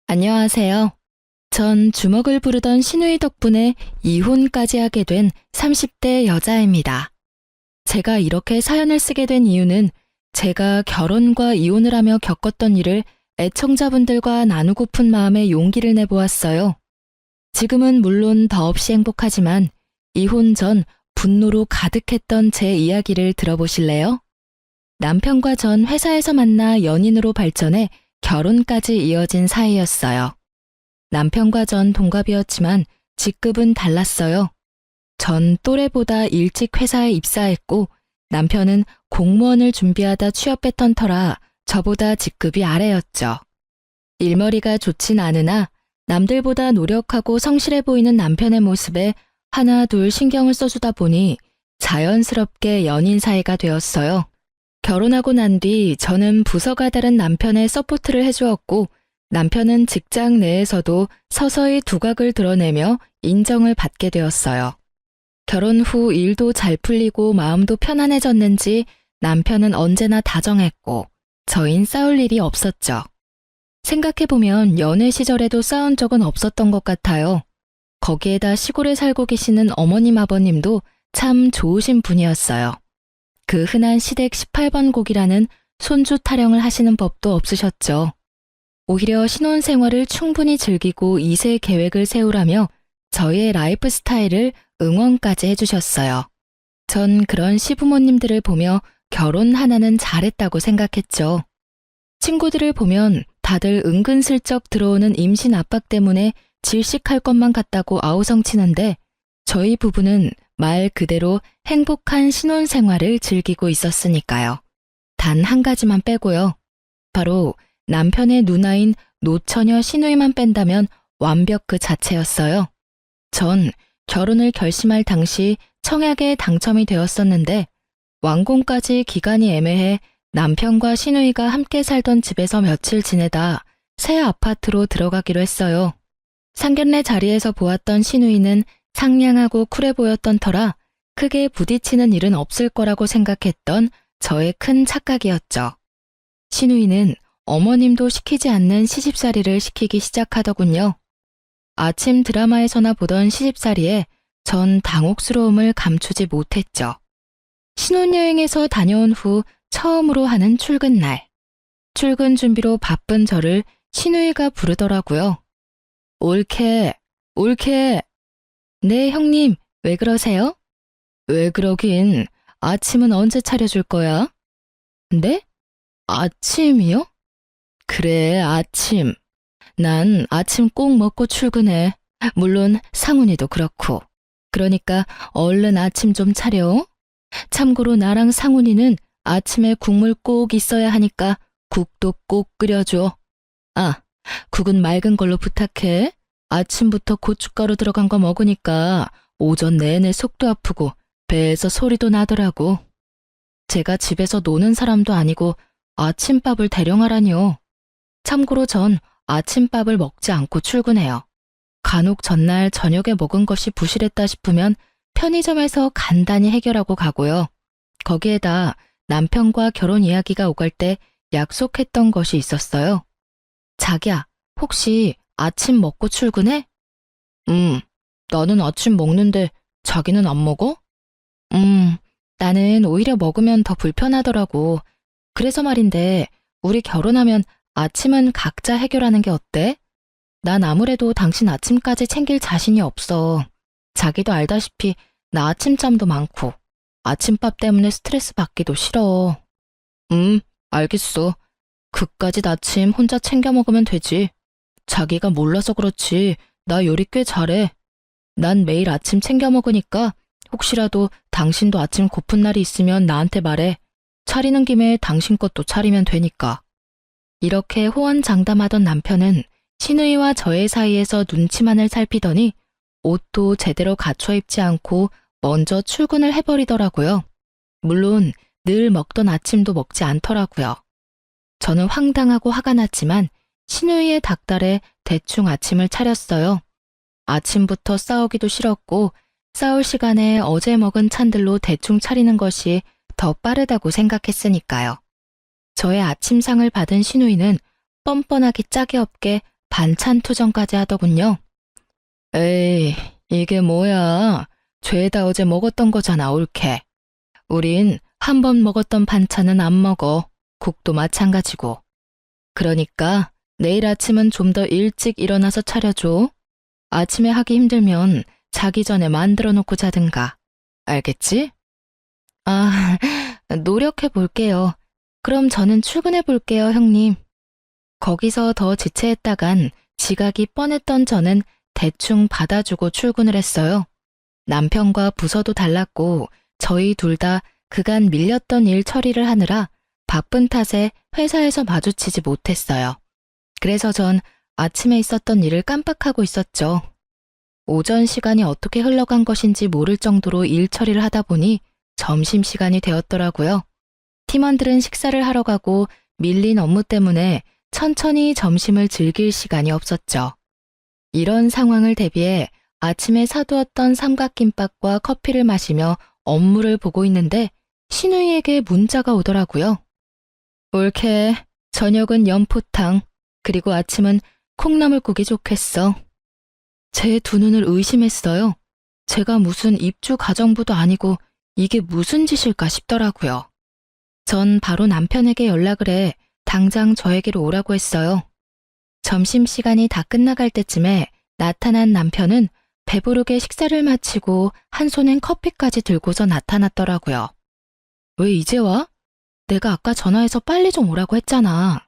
안녕하세요. 전 주먹을 부르던 시누이 덕분에 이혼까지 하게 된 30대 여자입니다. 제가 이렇게 사연을 쓰게 된 이유는 제가 결혼과 이혼을 하며 겪었던 일을 애청자분들과 나누고픈 마음에 용기를 내보았어요. 지금은 물론 더없이 행복하지만 이혼 전 분노로 가득했던 제 이야기를 들어보실래요? 남편과 전 회사에서 만나 연인으로 발전해 결혼까지 이어진 사이였어요. 남편과 전 동갑이었지만 직급은 달랐어요. 전 또래보다 일찍 회사에 입사했고 남편은 공무원을 준비하다 취업했던 터라 저보다 직급이 아래였죠. 일머리가 좋진 않으나 남들보다 노력하고 성실해 보이는 남편의 모습에 하나 둘 신경을 써주다 보니 자연스럽게 연인 사이가 되었어요. 결혼하고 난 뒤 저는 부서가 다른 남편의 서포트를 해주었고 남편은 직장 내에서도 서서히 두각을 드러내며 인정을 받게 되었어요. 결혼 후 일도 잘 풀리고 마음도 편안해졌는지 남편은 언제나 다정했고 저흰 싸울 일이 없었죠. 생각해보면 연애 시절에도 싸운 적은 없었던 것 같아요. 거기에다 시골에 살고 계시는 어머님 아버님도 참 좋으신 분이었어요. 그 흔한 시댁 18번 곡이라는 손주 타령을 하시는 법도 없으셨죠. 오히려 신혼생활을 충분히 즐기고 2세 계획을 세우라며 저희의 라이프 스타일을 응원까지 해주셨어요. 전 그런 시부모님들을 보며 결혼 하나는 잘했다고 생각했죠. 친구들을 보면 다들 은근슬쩍 들어오는 임신 압박 때문에 질식할 것만 같다고 아우성치는데 저희 부부는 말 그대로 행복한 신혼생활을 즐기고 있었으니까요. 단 한 가지만 빼고요. 바로 남편의 누나인 노처녀 시누이만 뺀다면 완벽 그 자체였어요. 전 결혼을 결심할 당시 청약에 당첨이 되었었는데 완공까지 기간이 애매해 남편과 시누이가 함께 살던 집에서 며칠 지내다 새 아파트로 들어가기로 했어요. 상견례 자리에서 보았던 시누이는 상냥하고 쿨해 보였던 터라 크게 부딪히는 일은 없을 거라고 생각했던 저의 큰 착각이었죠. 시누이는 어머님도 시키지 않는 시집살이를 시키기 시작하더군요. 아침 드라마에서나 보던 시집살이에 전 당혹스러움을 감추지 못했죠. 신혼여행에서 다녀온 후 처음으로 하는 출근날. 출근 준비로 바쁜 저를 시누이가 부르더라고요. 옳게, 옳게. 네, 형님, 왜 그러세요? 왜 그러긴, 아침은 언제 차려줄 거야? 네? 아침이요? 그래, 아침. 난 아침 꼭 먹고 출근해. 물론 상훈이도 그렇고. 그러니까 얼른 아침 좀 차려. 참고로 나랑 상훈이는 아침에 국물 꼭 있어야 하니까 국도 꼭 끓여줘. 아, 국은 맑은 걸로 부탁해. 아침부터 고춧가루 들어간 거 먹으니까 오전 내내 속도 아프고 배에서 소리도 나더라고. 제가 집에서 노는 사람도 아니고 아침밥을 대령하라니요. 참고로 전 아침밥을 먹지 않고 출근해요. 간혹 전날 저녁에 먹은 것이 부실했다 싶으면 편의점에서 간단히 해결하고 가고요. 거기에다 남편과 결혼 이야기가 오갈 때 약속했던 것이 있었어요. 자기야, 혹시 아침 먹고 출근해? 나는 아침 먹는데 자기는 안 먹어? 나는 오히려 먹으면 더 불편하더라고. 그래서 말인데 우리 결혼하면 아침은 각자 해결하는 게 어때? 난 아무래도 당신 아침까지 챙길 자신이 없어. 자기도 알다시피 나 아침잠도 많고 아침밥 때문에 스트레스 받기도 싫어. 알겠어. 그까짓 아침 혼자 챙겨 먹으면 되지. 자기가 몰라서 그렇지 나 요리 꽤 잘해. 난 매일 아침 챙겨 먹으니까 혹시라도 당신도 아침 고픈 날이 있으면 나한테 말해. 차리는 김에 당신 것도 차리면 되니까. 이렇게 호언장담하던 남편은 시누이와 저의 사이에서 눈치만을 살피더니 옷도 제대로 갖춰 입지 않고 먼저 출근을 해버리더라고요. 물론 늘 먹던 아침도 먹지 않더라고요. 저는 황당하고 화가 났지만 시누이의 닥달에 대충 아침을 차렸어요. 아침부터 싸우기도 싫었고 싸울 시간에 어제 먹은 찬들로 대충 차리는 것이 더 빠르다고 생각했으니까요. 저의 아침상을 받은 시누이는 뻔뻔하기 짝이 없게 반찬 투정까지 하더군요. 에이, 이게 뭐야. 죄다 어제 먹었던 거잖아, 옳게. 우린 한 번 먹었던 반찬은 안 먹어. 국도 마찬가지고. 그러니까 내일 아침은 좀 더 일찍 일어나서 차려줘. 아침에 하기 힘들면 자기 전에 만들어 놓고 자든가. 알겠지? 아, 노력해 볼게요. 그럼 저는 출근해 볼게요, 형님. 거기서 더 지체했다간 지각이 뻔했던 저는 대충 받아주고 출근을 했어요. 남편과 부서도 달랐고 저희 둘 다 그간 밀렸던 일 처리를 하느라 바쁜 탓에 회사에서 마주치지 못했어요. 그래서 전 아침에 있었던 일을 깜빡하고 있었죠. 오전 시간이 어떻게 흘러간 것인지 모를 정도로 일 처리를 하다 보니 점심시간이 되었더라고요. 팀원들은 식사를 하러 가고 밀린 업무 때문에 천천히 점심을 즐길 시간이 없었죠. 이런 상황을 대비해 아침에 사두었던 삼각김밥과 커피를 마시며 업무를 보고 있는데 신우이에게 문자가 오더라고요. 옳게, 저녁은 연포탕, 그리고 아침은 콩나물국이 좋겠어. 제 두 눈을 의심했어요. 제가 무슨 입주 가정부도 아니고 이게 무슨 짓일까 싶더라고요. 전 바로 남편에게 연락을 해 당장 저에게로 오라고 했어요. 점심시간이 다 끝나갈 때쯤에 나타난 남편은 배부르게 식사를 마치고 한 손엔 커피까지 들고서 나타났더라고요. 왜 이제 와? 내가 아까 전화해서 빨리 좀 오라고 했잖아.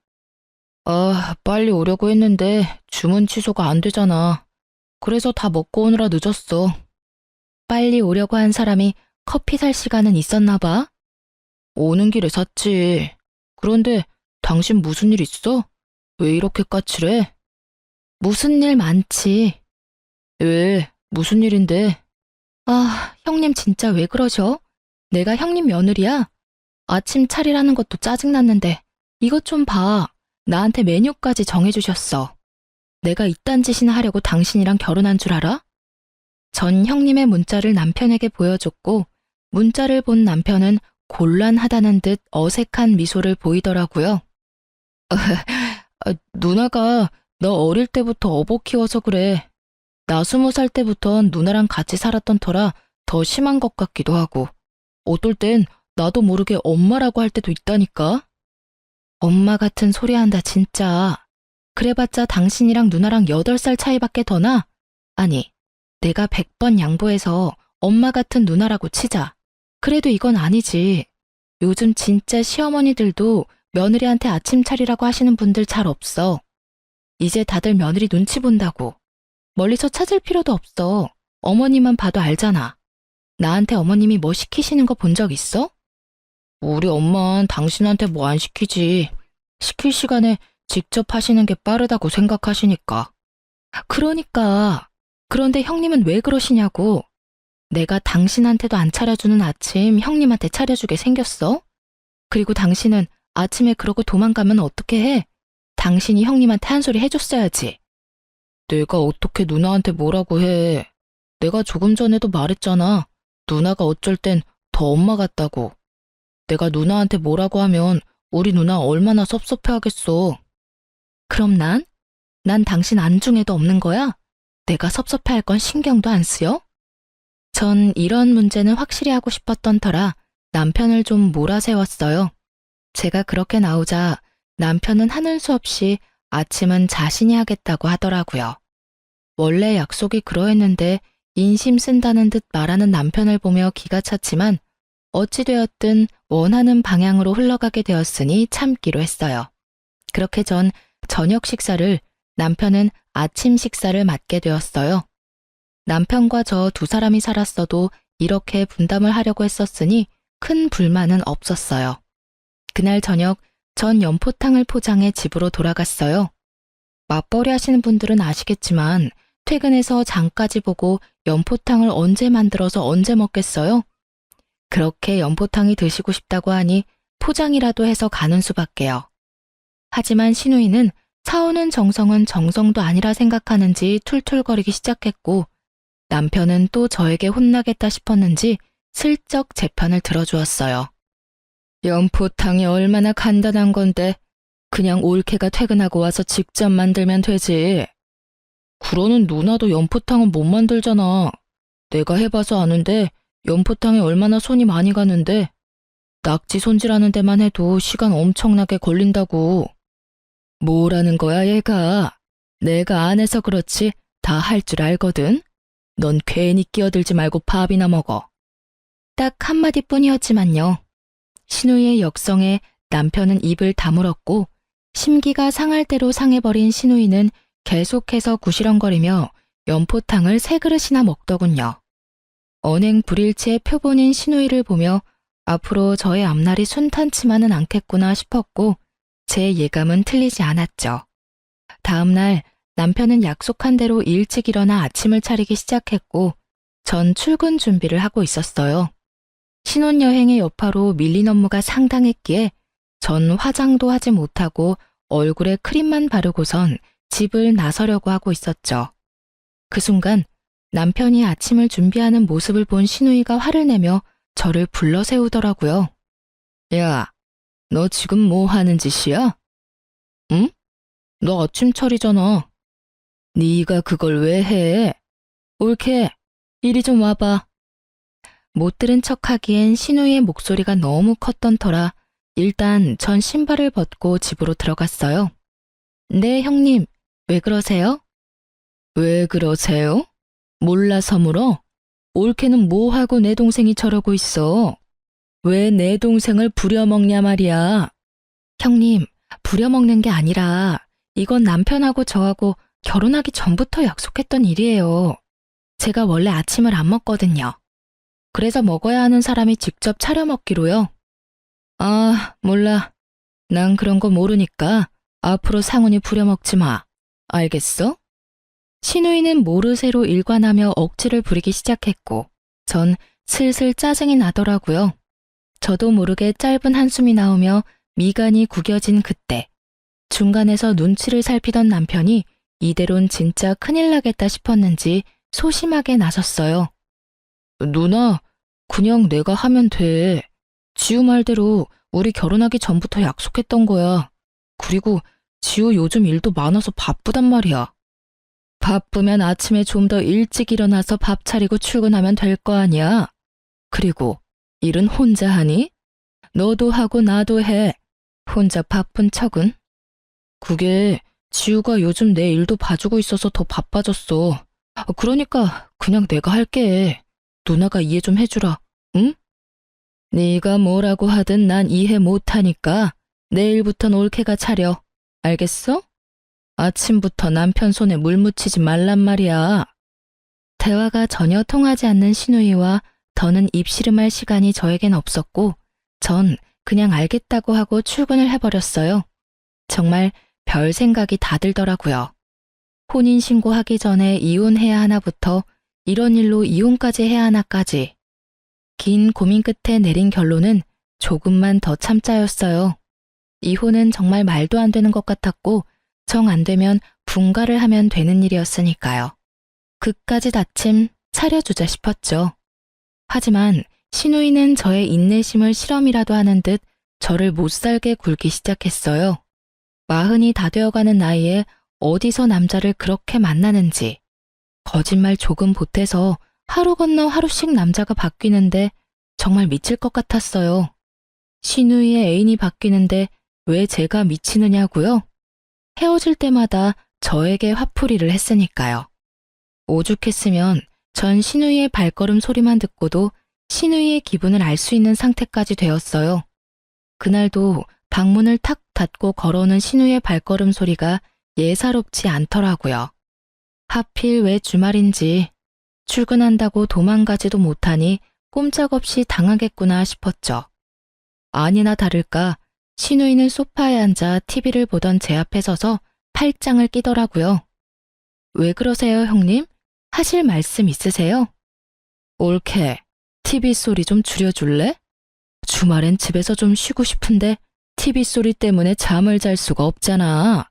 빨리 오려고 했는데 주문 취소가 안 되잖아. 그래서 다 먹고 오느라 늦었어. 빨리 오려고 한 사람이 커피 살 시간은 있었나 봐? 오는 길에 샀지. 그런데 당신 무슨 일 있어? 왜 이렇게 까칠해? 무슨 일 많지. 왜? 무슨 일인데? 형님 진짜 왜 그러셔? 내가 형님 며느리야? 아침 차리라는 것도 짜증났는데 이것 좀 봐. 나한테 메뉴까지 정해주셨어. 내가 이딴 짓이나 하려고 당신이랑 결혼한 줄 알아? 전 형님의 문자를 남편에게 보여줬고 문자를 본 남편은 곤란하다는 듯 어색한 미소를 보이더라고요. 누나가 너 어릴 때부터 어버 키워서 그래. 나 20살 때부턴 누나랑 같이 살았던 터라 더 심한 것 같기도 하고 어떨 땐 나도 모르게 엄마라고 할 때도 있다니까. 엄마 같은 소리 한다 진짜. 그래봤자 당신이랑 누나랑 8살 차이밖에 더 나? 아니, 내가 100번 양보해서 엄마 같은 누나라고 치자. 그래도 이건 아니지. 요즘 진짜 시어머니들도 며느리한테 아침 차리라고 하시는 분들 잘 없어. 이제 다들 며느리 눈치 본다고. 멀리서 찾을 필요도 없어. 어머니만 봐도 알잖아. 나한테 어머님이 뭐 시키시는 거 본 적 있어? 우리 엄마는 당신한테 뭐 안 시키지. 시킬 시간에 직접 하시는 게 빠르다고 생각하시니까. 그러니까. 그런데 형님은 왜 그러시냐고. 내가 당신한테도 안 차려주는 아침 형님한테 차려주게 생겼어? 그리고 당신은 아침에 그러고 도망가면 어떻게 해? 당신이 형님한테 한 소리 해줬어야지. 내가 어떻게 누나한테 뭐라고 해. 내가 조금 전에도 말했잖아. 누나가 어쩔 땐 더 엄마 같다고. 내가 누나한테 뭐라고 하면 우리 누나 얼마나 섭섭해하겠어. 그럼 난 당신 안중에도 없는 거야? 내가 섭섭해할 건 신경도 안 쓰여? 전 이런 문제는 확실히 하고 싶었던 터라 남편을 좀 몰아세웠어요. 제가 그렇게 나오자 남편은 하는 수 없이 아침은 자신이 하겠다고 하더라고요. 원래 약속이 그러했는데 인심 쓴다는 듯 말하는 남편을 보며 기가 찼지만 어찌되었든 원하는 방향으로 흘러가게 되었으니 참기로 했어요. 그렇게 전 저녁 식사를, 남편은 아침 식사를 맡게 되었어요. 남편과 저 두 사람이 살았어도 이렇게 분담을 하려고 했었으니 큰 불만은 없었어요. 그날 저녁 전 연포탕을 포장해 집으로 돌아갔어요. 맞벌이 하시는 분들은 아시겠지만 퇴근해서 장까지 보고 연포탕을 언제 만들어서 언제 먹겠어요? 그렇게 연포탕이 드시고 싶다고 하니 포장이라도 해서 가는 수밖에요. 하지만 신우이는 사오는 정성은 정성도 아니라 생각하는지 툴툴거리기 시작했고 남편은 또 저에게 혼나겠다 싶었는지 슬쩍 제 편을 들어주었어요. 연포탕이 얼마나 간단한 건데 그냥 올케가 퇴근하고 와서 직접 만들면 되지. 그러는 누나도 연포탕은 못 만들잖아. 내가 해봐서 아는데 연포탕에 얼마나 손이 많이 가는데 낙지 손질하는 데만 해도 시간 엄청나게 걸린다고. 뭐라는 거야 얘가. 내가 안 해서 그렇지 다 할 줄 알거든. 넌 괜히 끼어들지 말고 밥이나 먹어. 딱 한마디뿐이었지만요. 신우이의 역성에 남편은 입을 다물었고 심기가 상할 대로 상해버린 신우이는 계속해서 구시렁거리며 연포탕을 3그릇이나 먹더군요. 언행 불일치의 표본인 신우이를 보며 앞으로 저의 앞날이 순탄치만은 않겠구나 싶었고 제 예감은 틀리지 않았죠. 다음날 남편은 약속한 대로 일찍 일어나 아침을 차리기 시작했고 전 출근 준비를 하고 있었어요. 신혼여행의 여파로 밀린 업무가 상당했기에 전 화장도 하지 못하고 얼굴에 크림만 바르고선 집을 나서려고 하고 있었죠. 그 순간 남편이 아침을 준비하는 모습을 본 신우이가 화를 내며 저를 불러 세우더라고요. 야, 너 지금 뭐 하는 짓이야? 응? 너 아침 차리잖아. 네가 그걸 왜 해? 올케, 이리 좀 와봐. 못 들은 척하기엔 신우이의 목소리가 너무 컸던 터라 일단 전 신발을 벗고 집으로 들어갔어요. 네, 형님. 왜 그러세요? 왜 그러세요? 몰라서 물어? 올케는 뭐하고 내 동생이 저러고 있어? 왜 내 동생을 부려먹냐 말이야? 형님, 부려먹는 게 아니라 이건 남편하고 저하고 결혼하기 전부터 약속했던 일이에요. 제가 원래 아침을 안 먹거든요. 그래서 먹어야 하는 사람이 직접 차려 먹기로요. 아, 몰라. 난 그런 거 모르니까 앞으로 상훈이 부려먹지 마. 알겠어? 신우이는 모르쇠로 일관하며 억지를 부리기 시작했고 전 슬슬 짜증이 나더라고요. 저도 모르게 짧은 한숨이 나오며 미간이 구겨진 그때 중간에서 눈치를 살피던 남편이 이대론 진짜 큰일 나겠다 싶었는지 소심하게 나섰어요. 누나, 그냥 내가 하면 돼. 지우 말대로 우리 결혼하기 전부터 약속했던 거야. 그리고 지우 요즘 일도 많아서 바쁘단 말이야. 바쁘면 아침에 좀 더 일찍 일어나서 밥 차리고 출근하면 될 거 아니야. 그리고 일은 혼자 하니? 너도 하고 나도 해. 혼자 바쁜 척은? 그게 지우가 요즘 내 일도 봐주고 있어서 더 바빠졌어. 그러니까 그냥 내가 할게. 누나가 이해 좀 해주라. 응? 네가 뭐라고 하든 난 이해 못하니까 내일부턴 올케가 차려. 알겠어? 아침부터 남편 손에 물 묻히지 말란 말이야. 대화가 전혀 통하지 않는 신우이와 더는 입씨름할 시간이 저에겐 없었고 전 그냥 알겠다고 하고 출근을 해버렸어요. 정말 별 생각이 다 들더라고요. 혼인신고하기 전에 이혼해야 하나부터 이런 일로 이혼까지 해야 하나까지. 긴 고민 끝에 내린 결론은 조금만 더 참자였어요. 이혼은 정말 말도 안 되는 것 같았고 정 안 되면 분가를 하면 되는 일이었으니까요. 그까지 다침 차려주자 싶었죠. 하지만 신우이는 저의 인내심을 실험이라도 하는 듯 저를 못살게 굴기 시작했어요. 40이 다 되어가는 나이에 어디서 남자를 그렇게 만나는지. 거짓말 조금 보태서 하루 건너 하루씩 남자가 바뀌는데 정말 미칠 것 같았어요. 신우이의 애인이 바뀌는데 왜 제가 미치느냐고요? 헤어질 때마다 저에게 화풀이를 했으니까요. 오죽했으면 전 신우이의 발걸음 소리만 듣고도 신우이의 기분을 알 수 있는 상태까지 되었어요. 그날도 방문을 탁 닫고 걸어오는 신우이의 발걸음 소리가 예사롭지 않더라고요. 하필 왜 주말인지 출근한다고 도망가지도 못하니 꼼짝없이 당하겠구나 싶었죠. 아니나 다를까 신우이는 소파에 앉아 TV를 보던 제 앞에 서서 팔짱을 끼더라고요. 왜 그러세요, 형님? 하실 말씀 있으세요? 올케, TV 소리 좀 줄여줄래? 주말엔 집에서 좀 쉬고 싶은데 TV 소리 때문에 잠을 잘 수가 없잖아.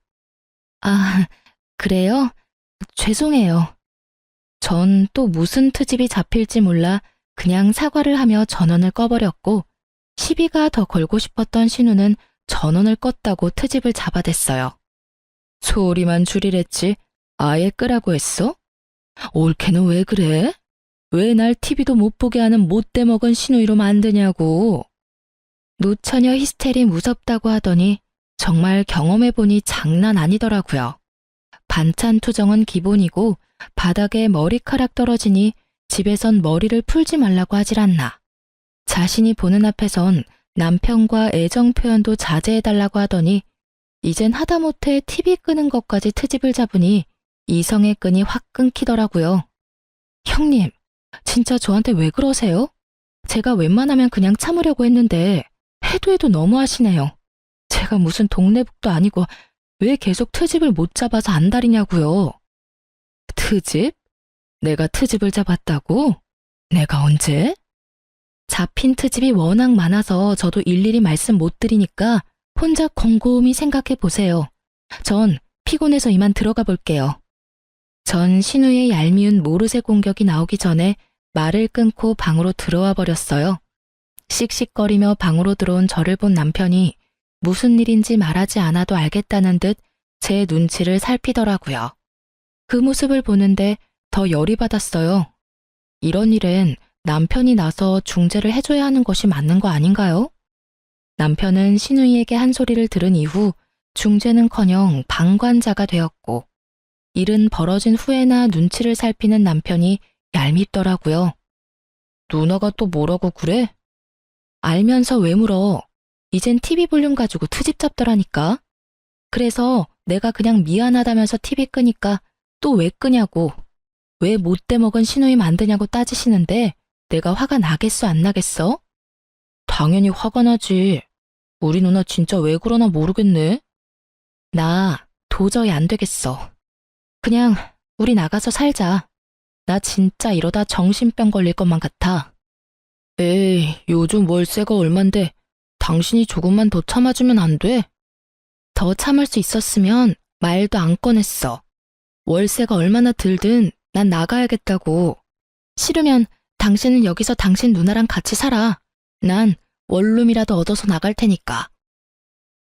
아, 그래요? 죄송해요. 전 또 무슨 트집이 잡힐지 몰라 그냥 사과를 하며 전원을 꺼버렸고 시비가 더 걸고 싶었던 신우는 전원을 껐다고 트집을 잡아댔어요. 소리만 줄이랬지 아예 끄라고 했어? 올케는 왜 그래? 왜 날 TV도 못 보게 하는 못돼 먹은 신우이로 만드냐고. 노처녀 히스테리 무섭다고 하더니 정말 경험해보니 장난 아니더라고요. 반찬 투정은 기본이고 바닥에 머리카락 떨어지니 집에선 머리를 풀지 말라고 하질 않나. 자신이 보는 앞에선 남편과 애정 표현도 자제해달라고 하더니 이젠 하다못해 TV 끄는 것까지 트집을 잡으니 이성의 끈이 확 끊기더라고요. 형님, 진짜 저한테 왜 그러세요? 제가 웬만하면 그냥 참으려고 했는데 해도 너무하시네요. 제가 무슨 동네북도 아니고 왜 계속 트집을 못 잡아서 안달이냐고요. 트집? 내가 트집을 잡았다고? 내가 언제? 잡힌 트집이 워낙 많아서 저도 일일이 말씀 못 드리니까 혼자 곰곰이 생각해 보세요. 전 피곤해서 이만 들어가 볼게요. 전 신우의 얄미운 모르쇠 공격이 나오기 전에 말을 끊고 방으로 들어와 버렸어요. 씩씩거리며 방으로 들어온 저를 본 남편이 무슨 일인지 말하지 않아도 알겠다는 듯 제 눈치를 살피더라고요. 그 모습을 보는데 더 열이 받았어요. 이런 일엔 남편이 나서 중재를 해줘야 하는 것이 맞는 거 아닌가요? 남편은 신우이에게 한 소리를 들은 이후 중재는커녕 방관자가 되었고 일은 벌어진 후에나 눈치를 살피는 남편이 얄밉더라고요. 누나가 또 뭐라고 그래? 알면서 왜 물어? 이젠 TV 볼륨 가지고 트집 잡더라니까. 그래서 내가 그냥 미안하다면서 TV 끄니까 또 왜 끄냐고. 왜 못돼 먹은 신우이 만드냐고 따지시는데 내가 화가 나겠어 안 나겠어? 당연히 화가 나지. 우리 누나 진짜 왜 그러나 모르겠네. 나 도저히 안 되겠어. 그냥 우리 나가서 살자. 나 진짜 이러다 정신병 걸릴 것만 같아. 에이, 요즘 월세가 얼만데 당신이 조금만 더 참아주면 안 돼? 더 참을 수 있었으면 말도 안 꺼냈어. 월세가 얼마나 들든 난 나가야겠다고. 싫으면 당신은 여기서 당신 누나랑 같이 살아. 난 원룸이라도 얻어서 나갈 테니까.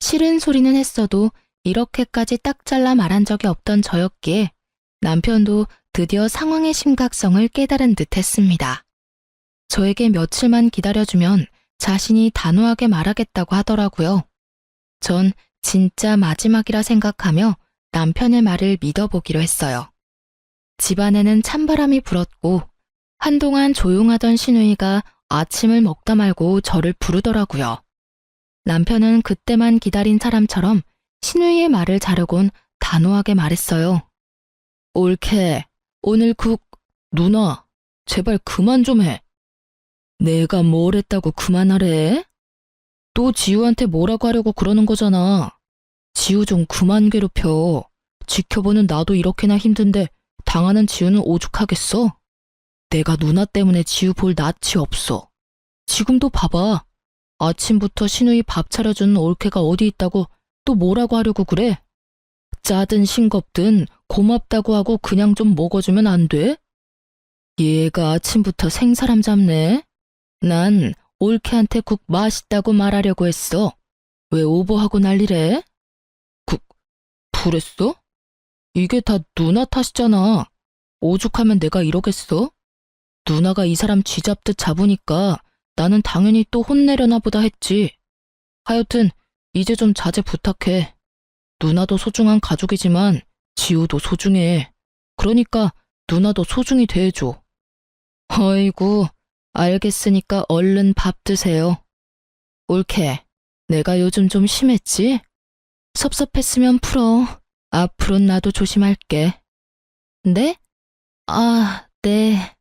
싫은 소리는 했어도 이렇게까지 딱 잘라 말한 적이 없던 저였기에 남편도 드디어 상황의 심각성을 깨달은 듯 했습니다. 저에게 며칠만 기다려주면 자신이 단호하게 말하겠다고 하더라고요. 전 진짜 마지막이라 생각하며 남편의 말을 믿어보기로 했어요. 집안에는 찬바람이 불었고 한동안 조용하던 신우이가 아침을 먹다 말고 저를 부르더라고요. 남편은 그때만 기다린 사람처럼 신우이의 말을 자르곤 단호하게 말했어요. 올케, 오늘 누나, 제발 그만 좀 해. 내가 뭘 했다고 그만하래? 또 지우한테 뭐라고 하려고 그러는 거잖아. 지우 좀 그만 괴롭혀. 지켜보는 나도 이렇게나 힘든데 당하는 지우는 오죽하겠어? 내가 누나 때문에 지우 볼 낯이 없어. 지금도 봐봐. 아침부터 신우이 밥 차려주는 올케가 어디 있다고 또 뭐라고 하려고 그래? 짜든 싱겁든 고맙다고 하고 그냥 좀 먹어주면 안 돼? 얘가 아침부터 생사람 잡네. 난 올케한테 국 맛있다고 말하려고 했어. 왜 오버하고 난리래? 그랬어? 이게 다 누나 탓이잖아. 오죽하면 내가 이러겠어? 누나가 이 사람 쥐잡듯 잡으니까 나는 당연히 또 혼내려나 보다 했지. 하여튼 이제 좀 자제 부탁해. 누나도 소중한 가족이지만 지우도 소중해. 그러니까 누나도 소중히 대해줘. 어이구, 알겠으니까 얼른 밥 드세요. 올케, 내가 요즘 좀 심했지? 섭섭했으면 풀어. 앞으론 나도 조심할게. 네? 아, 네.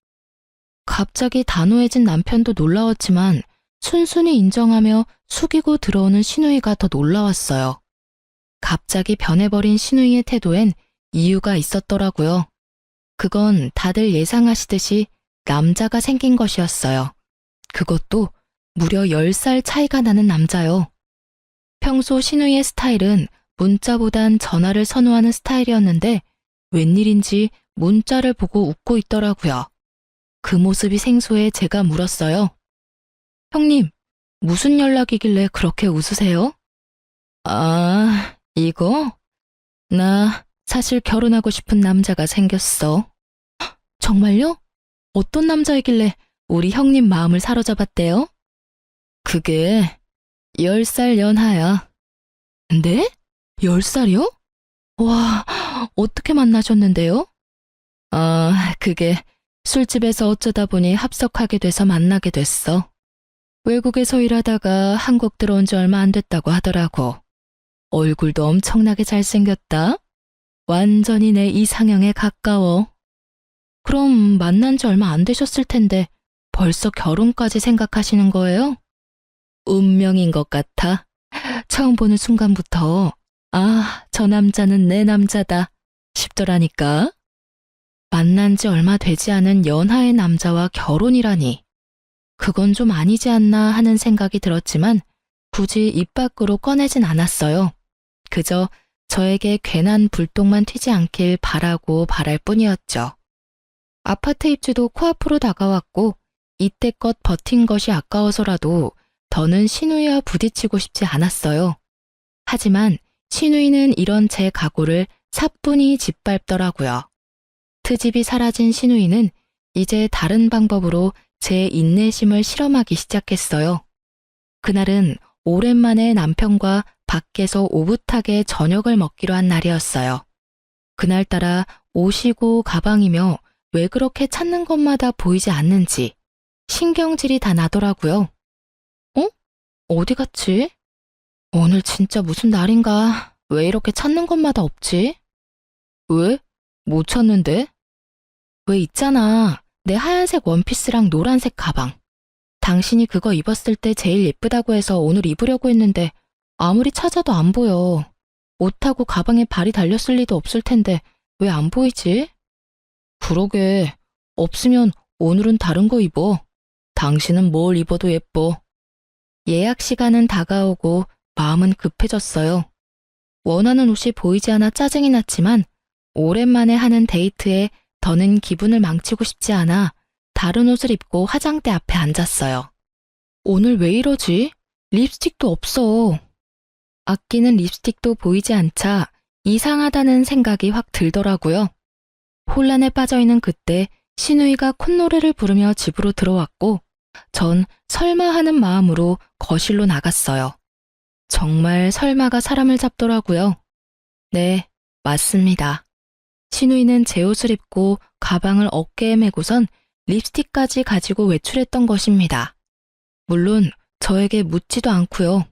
갑자기 단호해진 남편도 놀라웠지만 순순히 인정하며 숙이고 들어오는 신우이가 더 놀라웠어요. 갑자기 변해버린 신우이의 태도엔 이유가 있었더라고요. 그건 다들 예상하시듯이 남자가 생긴 것이었어요. 그것도 무려 10살 차이가 나는 남자요. 평소 신우이의 스타일은 문자보단 전화를 선호하는 스타일이었는데 웬일인지 문자를 보고 웃고 있더라고요. 그 모습이 생소해 제가 물었어요. 형님, 무슨 연락이길래 그렇게 웃으세요? 아, 이거? 나 사실 결혼하고 싶은 남자가 생겼어. 정말요? 어떤 남자이길래 우리 형님 마음을 사로잡았대요? 그게 10살 연하야. 네? 10살이요? 와, 어떻게 만나셨는데요? 그게 술집에서 어쩌다 보니 합석하게 돼서 만나게 됐어. 외국에서 일하다가 한국 들어온 지 얼마 안 됐다고 하더라고. 얼굴도 엄청나게 잘생겼다. 완전히 내 이상형에 가까워. 그럼 만난 지 얼마 안 되셨을 텐데 벌써 결혼까지 생각하시는 거예요? 운명인 것 같아. 처음 보는 순간부터 저 남자는 내 남자다 싶더라니까. 만난 지 얼마 되지 않은 연하의 남자와 결혼이라니. 그건 좀 아니지 않나 하는 생각이 들었지만 굳이 입 밖으로 꺼내진 않았어요. 그저 저에게 괜한 불똥만 튀지 않길 바라고 바랄 뿐이었죠. 아파트 입주도 코앞으로 다가왔고 이때껏 버틴 것이 아까워서라도 더는 신우이와 부딪히고 싶지 않았어요. 하지만 신우이는 이런 제 각오를 사뿐히 짓밟더라고요. 트집이 사라진 신우이는 이제 다른 방법으로 제 인내심을 실험하기 시작했어요. 그날은 오랜만에 남편과 밖에서 오붓하게 저녁을 먹기로 한 날이었어요. 그날따라 옷이고 가방이며 왜 그렇게 찾는 것마다 보이지 않는지 신경질이 다 나더라고요. 어? 어디 갔지? 오늘 진짜 무슨 날인가? 왜 이렇게 찾는 것마다 없지? 왜? 못 찾는데? 왜 있잖아. 내 하얀색 원피스랑 노란색 가방. 당신이 그거 입었을 때 제일 예쁘다고 해서 오늘 입으려고 했는데 아무리 찾아도 안 보여. 옷하고 가방에 발이 달렸을 리도 없을 텐데 왜 안 보이지? 그러게. 없으면 오늘은 다른 거 입어. 당신은 뭘 입어도 예뻐. 예약 시간은 다가오고 마음은 급해졌어요. 원하는 옷이 보이지 않아 짜증이 났지만 오랜만에 하는 데이트에 더는 기분을 망치고 싶지 않아 다른 옷을 입고 화장대 앞에 앉았어요. 오늘 왜 이러지? 립스틱도 없어. 아끼는 립스틱도 보이지 않자 이상하다는 생각이 확 들더라고요. 혼란에 빠져있는 그때 신우이가 콧노래를 부르며 집으로 들어왔고 전 설마 하는 마음으로 거실로 나갔어요. 정말 설마가 사람을 잡더라고요. 네, 맞습니다. 신우이는 제 옷을 입고 가방을 어깨에 메고선 립스틱까지 가지고 외출했던 것입니다. 물론 저에게 묻지도 않고요.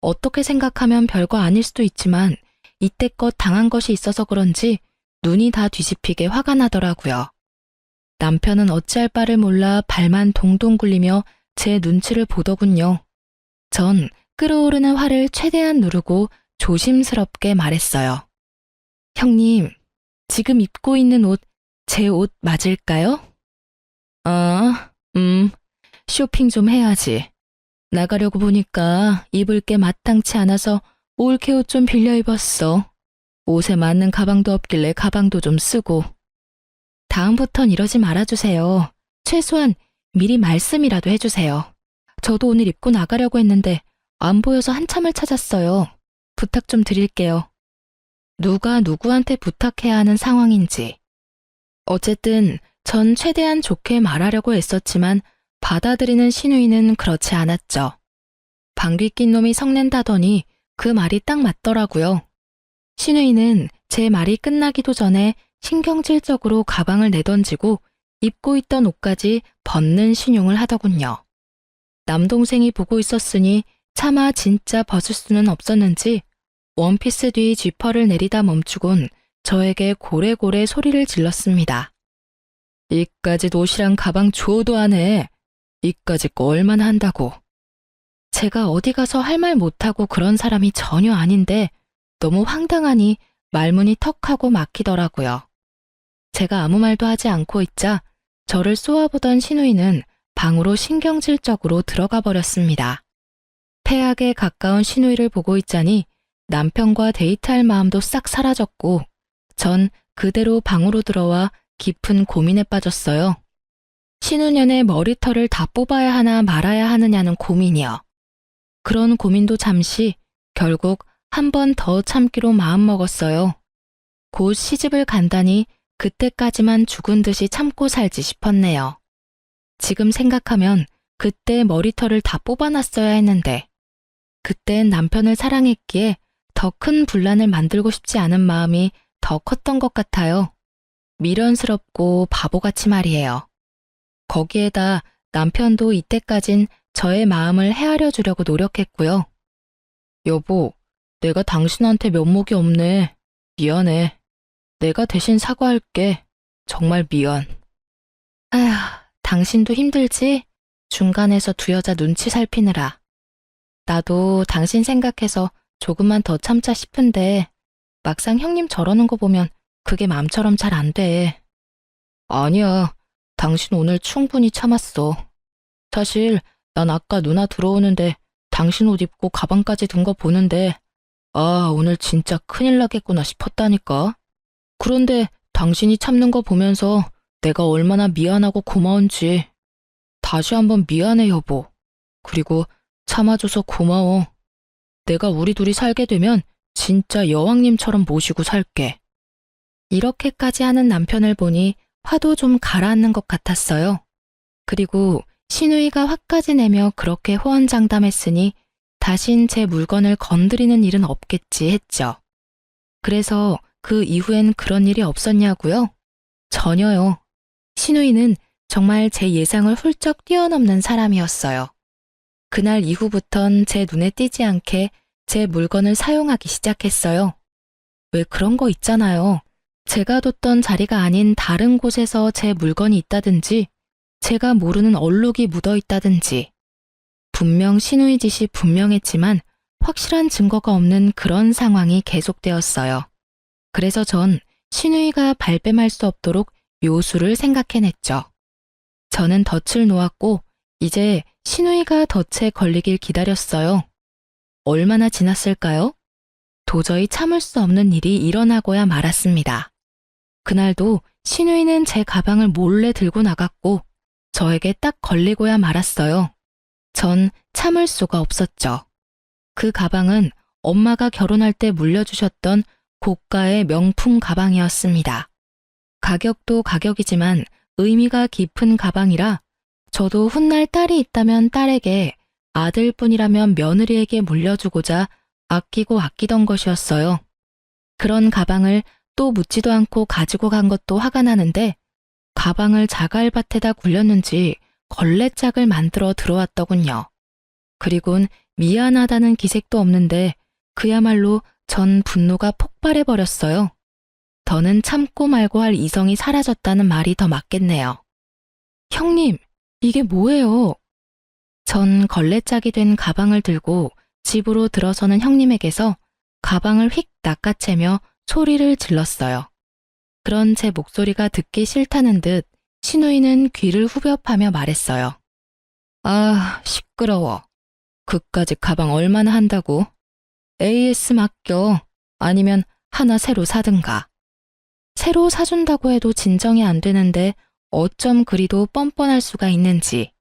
어떻게 생각하면 별거 아닐 수도 있지만 이때껏 당한 것이 있어서 그런지 눈이 다 뒤집히게 화가 나더라고요. 남편은 어찌할 바를 몰라 발만 동동 굴리며 제 눈치를 보더군요. 전 끓어오르는 화를 최대한 누르고 조심스럽게 말했어요. 형님, 지금 입고 있는 옷, 제 옷 맞을까요? 쇼핑 좀 해야지. 나가려고 보니까 입을 게 마땅치 않아서 올케 옷 좀 빌려 입었어. 옷에 맞는 가방도 없길래 가방도 좀 쓰고. 다음부턴 이러지 말아주세요. 최소한 미리 말씀이라도 해주세요. 저도 오늘 입고 나가려고 했는데 안 보여서 한참을 찾았어요. 부탁 좀 드릴게요. 누가 누구한테 부탁해야 하는 상황인지. 어쨌든 전 최대한 좋게 말하려고 애썼지만 받아들이는 신우이는 그렇지 않았죠. 방귀 낀 놈이 성낸다더니 그 말이 딱 맞더라고요. 신우이는 제 말이 끝나기도 전에 신경질적으로 가방을 내던지고 입고 있던 옷까지 벗는 신용을 하더군요. 남동생이 보고 있었으니 차마 진짜 벗을 수는 없었는지 원피스 뒤 지퍼를 내리다 멈추곤 저에게 고래고래 소리를 질렀습니다. 이까짓 옷이랑 가방 줘도 안 해. 이까짓 거 얼마나 한다고. 제가 어디 가서 할 말 못하고 그런 사람이 전혀 아닌데 너무 황당하니 말문이 턱하고 막히더라고요. 제가 아무 말도 하지 않고 있자 저를 쏘아보던 신우이는 방으로 신경질적으로 들어가 버렸습니다. 폐악에 가까운 신우이를 보고 있자니 남편과 데이트할 마음도 싹 사라졌고 전 그대로 방으로 들어와 깊은 고민에 빠졌어요. 신우년의 머리털을 다 뽑아야 하나 말아야 하느냐는 고민이요. 그런 고민도 잠시 결국 한 번 더 참기로 마음먹었어요. 곧 시집을 간다니 그때까지만 죽은 듯이 참고 살지 싶었네요. 지금 생각하면 그때 머리털을 다 뽑아놨어야 했는데, 그땐 남편을 사랑했기에 더 큰 분란을 만들고 싶지 않은 마음이 더 컸던 것 같아요. 미련스럽고 바보같이 말이에요. 거기에다 남편도 이때까진 저의 마음을 헤아려 주려고 노력했고요. 여보, 내가 당신한테 면목이 없네. 미안해. 내가 대신 사과할게. 정말 미안. 아휴, 당신도 힘들지? 중간에서 두 여자 눈치 살피느라. 나도 당신 생각해서 조금만 더 참자 싶은데 막상 형님 저러는 거 보면 그게 마음처럼 잘 안 돼. 아니야. 당신 오늘 충분히 참았어. 사실 난 아까 누나 들어오는데 당신 옷 입고 가방까지 든 거 보는데 아, 오늘 진짜 큰일 나겠구나 싶었다니까. 그런데 당신이 참는 거 보면서 내가 얼마나 미안하고 고마운지. 다시 한번 미안해, 여보. 그리고 참아줘서 고마워. 내가 우리 둘이 살게 되면 진짜 여왕님처럼 모시고 살게. 이렇게까지 하는 남편을 보니 화도 좀 가라앉는 것 같았어요. 그리고 시누이가 화까지 내며 그렇게 호언장담했으니 다신 제 물건을 건드리는 일은 없겠지 했죠. 그래서 그 이후엔 그런 일이 없었냐고요? 전혀요. 시누이는 정말 제 예상을 훌쩍 뛰어넘는 사람이었어요. 그날 이후부턴 제 눈에 띄지 않게 제 물건을 사용하기 시작했어요. 왜 그런 거 있잖아요. 제가 뒀던 자리가 아닌 다른 곳에서 제 물건이 있다든지 제가 모르는 얼룩이 묻어 있다든지 분명 시누이 짓이 분명했지만 확실한 증거가 없는 그런 상황이 계속되었어요. 그래서 전 시누이가 발뺌할 수 없도록 묘수를 생각해냈죠. 저는 덫을 놓았고 이제 시누이가 덫에 걸리길 기다렸어요. 얼마나 지났을까요? 도저히 참을 수 없는 일이 일어나고야 말았습니다. 그날도 시누이는 제 가방을 몰래 들고 나갔고 저에게 딱 걸리고야 말았어요. 전 참을 수가 없었죠. 그 가방은 엄마가 결혼할 때 물려주셨던 고가의 명품 가방이었습니다. 가격도 가격이지만 의미가 깊은 가방이라 저도 훗날 딸이 있다면 딸에게, 아들뿐이라면 며느리에게 물려주고자 아끼고 아끼던 것이었어요. 그런 가방을 또 묻지도 않고 가지고 간 것도 화가 나는데 가방을 자갈밭에다 굴렸는지 걸레짝을 만들어 들어왔더군요. 그리곤 미안하다는 기색도 없는데 그야말로 전 분노가 폭발해버렸어요. 더는 참고 말고 할 이성이 사라졌다는 말이 더 맞겠네요. 형님, 이게 뭐예요? 전 걸레짝이 된 가방을 들고 집으로 들어서는 형님에게서 가방을 휙 낚아채며 소리를 질렀어요. 그런 제 목소리가 듣기 싫다는 듯 시누이는 귀를 후벼파며 말했어요. 아, 시끄러워. 그까짓 가방 얼마나 한다고? AS 맡겨. 아니면 하나 새로 사든가. 새로 사준다고 해도 진정이 안 되는데 어쩜 그리도 뻔뻔할 수가 있는지.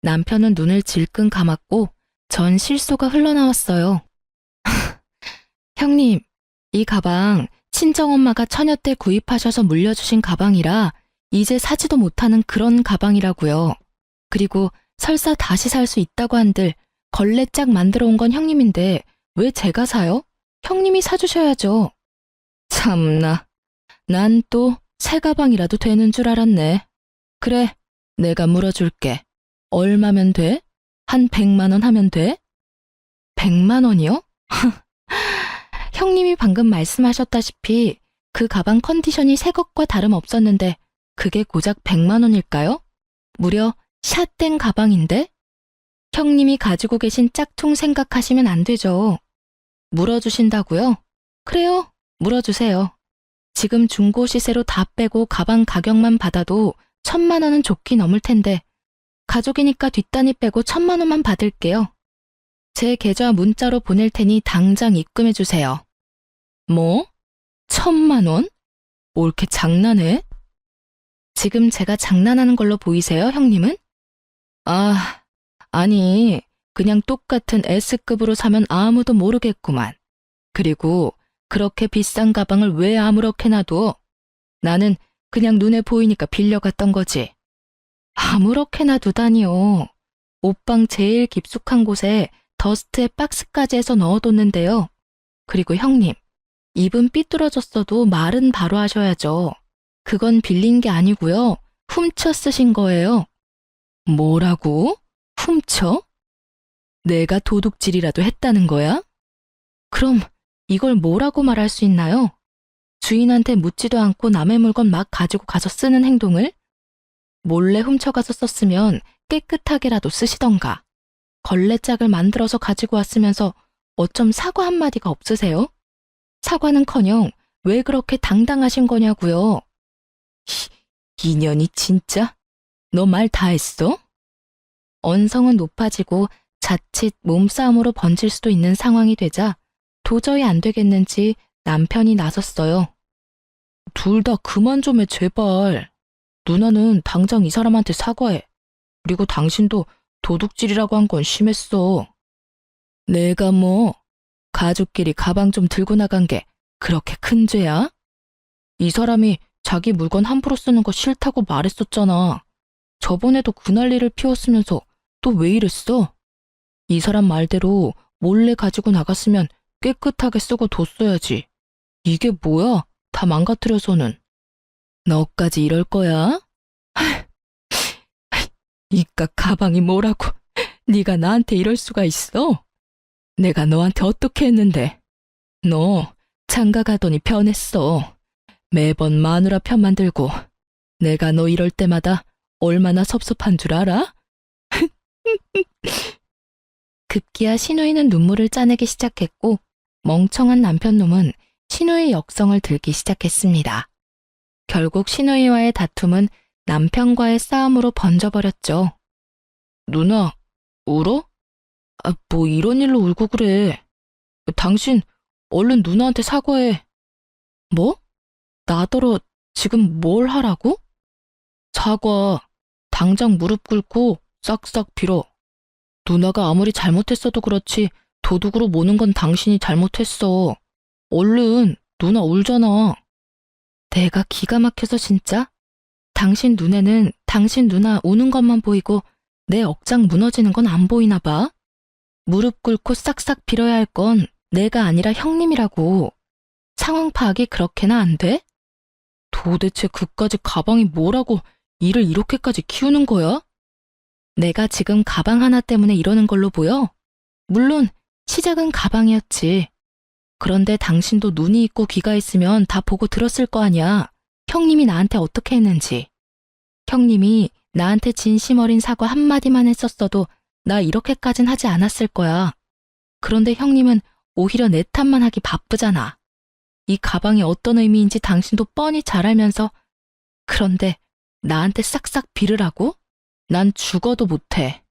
남편은 눈을 질끈 감았고 전 실소가 흘러나왔어요. 형님, 이 가방 친정엄마가 처녀 때 구입하셔서 물려주신 가방이라 이제 사지도 못하는 그런 가방이라고요. 그리고 설사 다시 살 수 있다고 한들 걸레짝 만들어 온 건 형님인데 왜 제가 사요? 형님이 사주셔야죠. 참나, 난 또 새 가방이라도 되는 줄 알았네. 그래, 내가 물어줄게. 얼마면 돼? 한 100만 원 하면 돼? 100만 원이요? 형님이 방금 말씀하셨다시피 그 가방 컨디션이 새 것과 다름없었는데 그게 고작 100만 원일까요? 무려 샷된 가방인데? 형님이 가지고 계신 짝퉁 생각하시면 안 되죠. 물어주신다고요? 그래요, 물어주세요. 지금 중고 시세로 다 빼고 가방 가격만 받아도 1000만 원은 좋게 넘을 텐데 가족이니까 뒷단위 빼고 1000만 원만 받을게요. 제 계좌 문자로 보낼 테니 당장 입금해 주세요. 뭐? 1000만 원? 옳게 장난해? 지금 제가 장난하는 걸로 보이세요, 형님은? 아, 아니, 그냥 똑같은 S급으로 사면 아무도 모르겠구만. 그리고 그렇게 비싼 가방을 왜 아무렇게 놔둬? 나는 그냥 눈에 보이니까 빌려갔던 거지. 아무렇게나 두다니요. 옷방 제일 깊숙한 곳에 더스트에 박스까지 해서 넣어뒀는데요. 그리고 형님, 입은 삐뚤어졌어도 말은 바로 하셔야죠. 그건 빌린 게 아니고요. 훔쳐 쓰신 거예요. 뭐라고? 훔쳐? 내가 도둑질이라도 했다는 거야? 그럼 이걸 뭐라고 말할 수 있나요? 주인한테 묻지도 않고 남의 물건 막 가지고 가서 쓰는 행동을? 몰래 훔쳐가서 썼으면 깨끗하게라도 쓰시던가. 걸레짝을 만들어서 가지고 왔으면서 어쩜 사과 한마디가 없으세요? 사과는커녕 왜 그렇게 당당하신 거냐고요. 인연이 진짜? 너 말 다 했어? 언성은 높아지고 자칫 몸싸움으로 번질 수도 있는 상황이 되자 도저히 안 되겠는지 남편이 나섰어요. 둘 다 그만 좀 해, 제발. 누나는 당장 이 사람한테 사과해. 그리고 당신도 도둑질이라고 한 건 심했어. 내가 뭐 가족끼리 가방 좀 들고 나간 게 그렇게 큰 죄야? 이 사람이 자기 물건 함부로 쓰는 거 싫다고 말했었잖아. 저번에도 그 난리를 피웠으면서 또 왜 이랬어? 이 사람 말대로 몰래 가지고 나갔으면 깨끗하게 쓰고 뒀어야지. 이게 뭐야? 다 망가뜨려서는. 너까지 이럴 거야? 이깟 가방이 뭐라고? 네가 나한테 이럴 수가 있어? 내가 너한테 어떻게 했는데? 너 장가 가더니 변했어. 매번 마누라 편만 들고 내가 너 이럴 때마다 얼마나 섭섭한 줄 알아? 급기야 신우이는 눈물을 짜내기 시작했고 멍청한 남편놈은 신우이 역성을 들기 시작했습니다. 결국 신우이와의 다툼은 남편과의 싸움으로 번져버렸죠. 누나, 울어? 뭐 이런 일로 울고 그래. 당신 얼른 누나한테 사과해. 뭐? 나더러 지금 뭘 하라고? 사과, 당장 무릎 꿇고 싹싹 빌어. 누나가 아무리 잘못했어도 그렇지 도둑으로 모는 건 당신이 잘못했어. 얼른, 누나 울잖아. 내가 기가 막혀서 진짜? 당신 눈에는 당신 누나 우는 것만 보이고 내 억장 무너지는 건 안 보이나 봐. 무릎 꿇고 싹싹 빌어야 할 건 내가 아니라 형님이라고. 상황 파악이 그렇게나 안 돼? 도대체 그까짓 가방이 뭐라고 일을 이렇게까지 키우는 거야? 내가 지금 가방 하나 때문에 이러는 걸로 보여? 물론 시작은 가방이었지. 그런데 당신도 눈이 있고 귀가 있으면 다 보고 들었을 거 아니야. 형님이 나한테 어떻게 했는지. 형님이 나한테 진심 어린 사과 한마디만 했었어도 나 이렇게까진 하지 않았을 거야. 그런데 형님은 오히려 내 탓만 하기 바쁘잖아. 이 가방이 어떤 의미인지 당신도 뻔히 잘 알면서 그런데 나한테 싹싹 빌으라고? 난 죽어도 못해.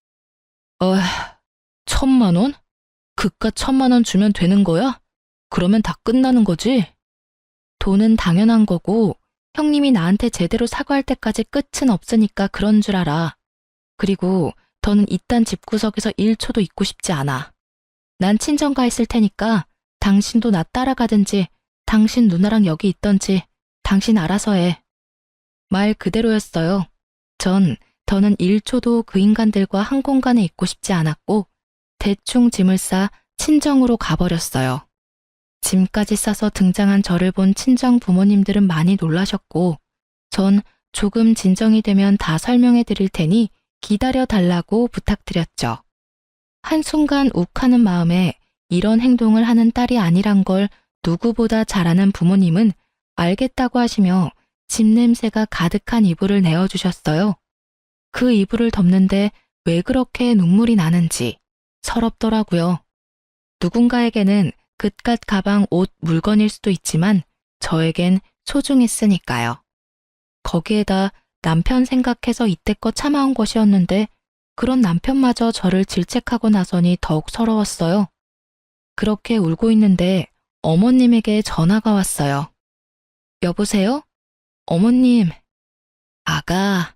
1,000만 원? 그깟 1,000만 원 주면 되는 거야? 그러면 다 끝나는 거지? 돈은 당연한 거고 형님이 나한테 제대로 사과할 때까지 끝은 없으니까 그런 줄 알아. 그리고 더는 이딴 집구석에서 1초도 있고 싶지 않아. 난 친정가 있을 테니까 당신도 나 따라가든지 당신 누나랑 여기 있던지 당신 알아서 해. 말 그대로였어요. 더는 1초도 그 인간들과 한 공간에 있고 싶지 않았고 대충 짐을 싸 친정으로 가버렸어요. 짐까지 싸서 등장한 저를 본 친정 부모님들은 많이 놀라셨고 전 조금 진정이 되면 다 설명해 드릴 테니 기다려 달라고 부탁드렸죠. 한순간 욱하는 마음에 이런 행동을 하는 딸이 아니란 걸 누구보다 잘 아는 부모님은 알겠다고 하시며 집 냄새가 가득한 이불을 내어주셨어요. 그 이불을 덮는데 왜 그렇게 눈물이 나는지 서럽더라고요. 누군가에게는 그깟 가방, 옷, 물건일 수도 있지만 저에겐 소중했으니까요. 거기에다 남편 생각해서 이때껏 참아온 것이었는데 그런 남편마저 저를 질책하고 나서니 더욱 서러웠어요. 그렇게 울고 있는데 어머님에게 전화가 왔어요. 여보세요? 어머님. 아가,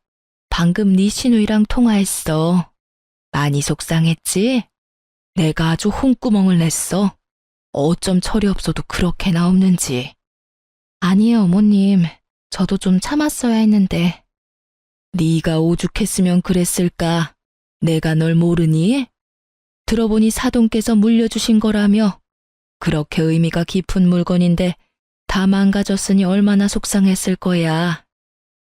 방금 네 시누이랑 통화했어. 많이 속상했지? 내가 아주 홍구멍을 냈어. 어쩜 철이 없어도 그렇게나 없는지. 아니에요, 어머님. 저도 좀 참았어야 했는데. 네가 오죽했으면 그랬을까? 내가 널 모르니? 들어보니 사돈께서 물려주신 거라며. 그렇게 의미가 깊은 물건인데 다 망가졌으니 얼마나 속상했을 거야.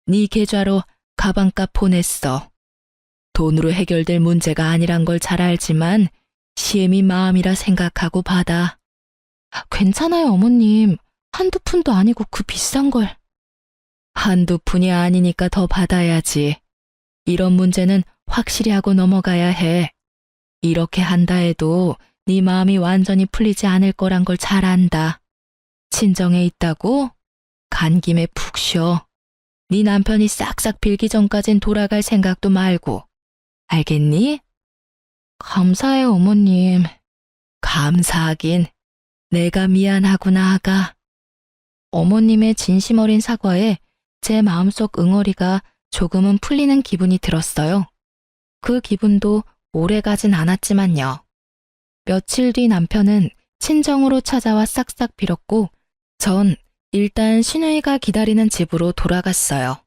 네 계좌로 가방값 보냈어. 돈으로 해결될 문제가 아니란 걸 잘 알지만 시엠이 마음이라 생각하고 받아. 괜찮아요, 어머님. 한두 푼도 아니고 그 비싼 걸. 한두 푼이 아니니까 더 받아야지. 이런 문제는 확실히 하고 넘어가야 해. 이렇게 한다 해도 네 마음이 완전히 풀리지 않을 거란 걸 잘 안다. 친정에 있다고? 간 김에 푹 쉬어. 네 남편이 싹싹 빌기 전까진 돌아갈 생각도 말고. 알겠니? 감사해요, 어머님. 감사하긴. 내가 미안하구나, 아가. 어머님의 진심 어린 사과에 제 마음속 응어리가 조금은 풀리는 기분이 들었어요. 그 기분도 오래 가진 않았지만요. 며칠 뒤 남편은 친정으로 찾아와 싹싹 빌었고 전 일단 시누이가 기다리는 집으로 돌아갔어요.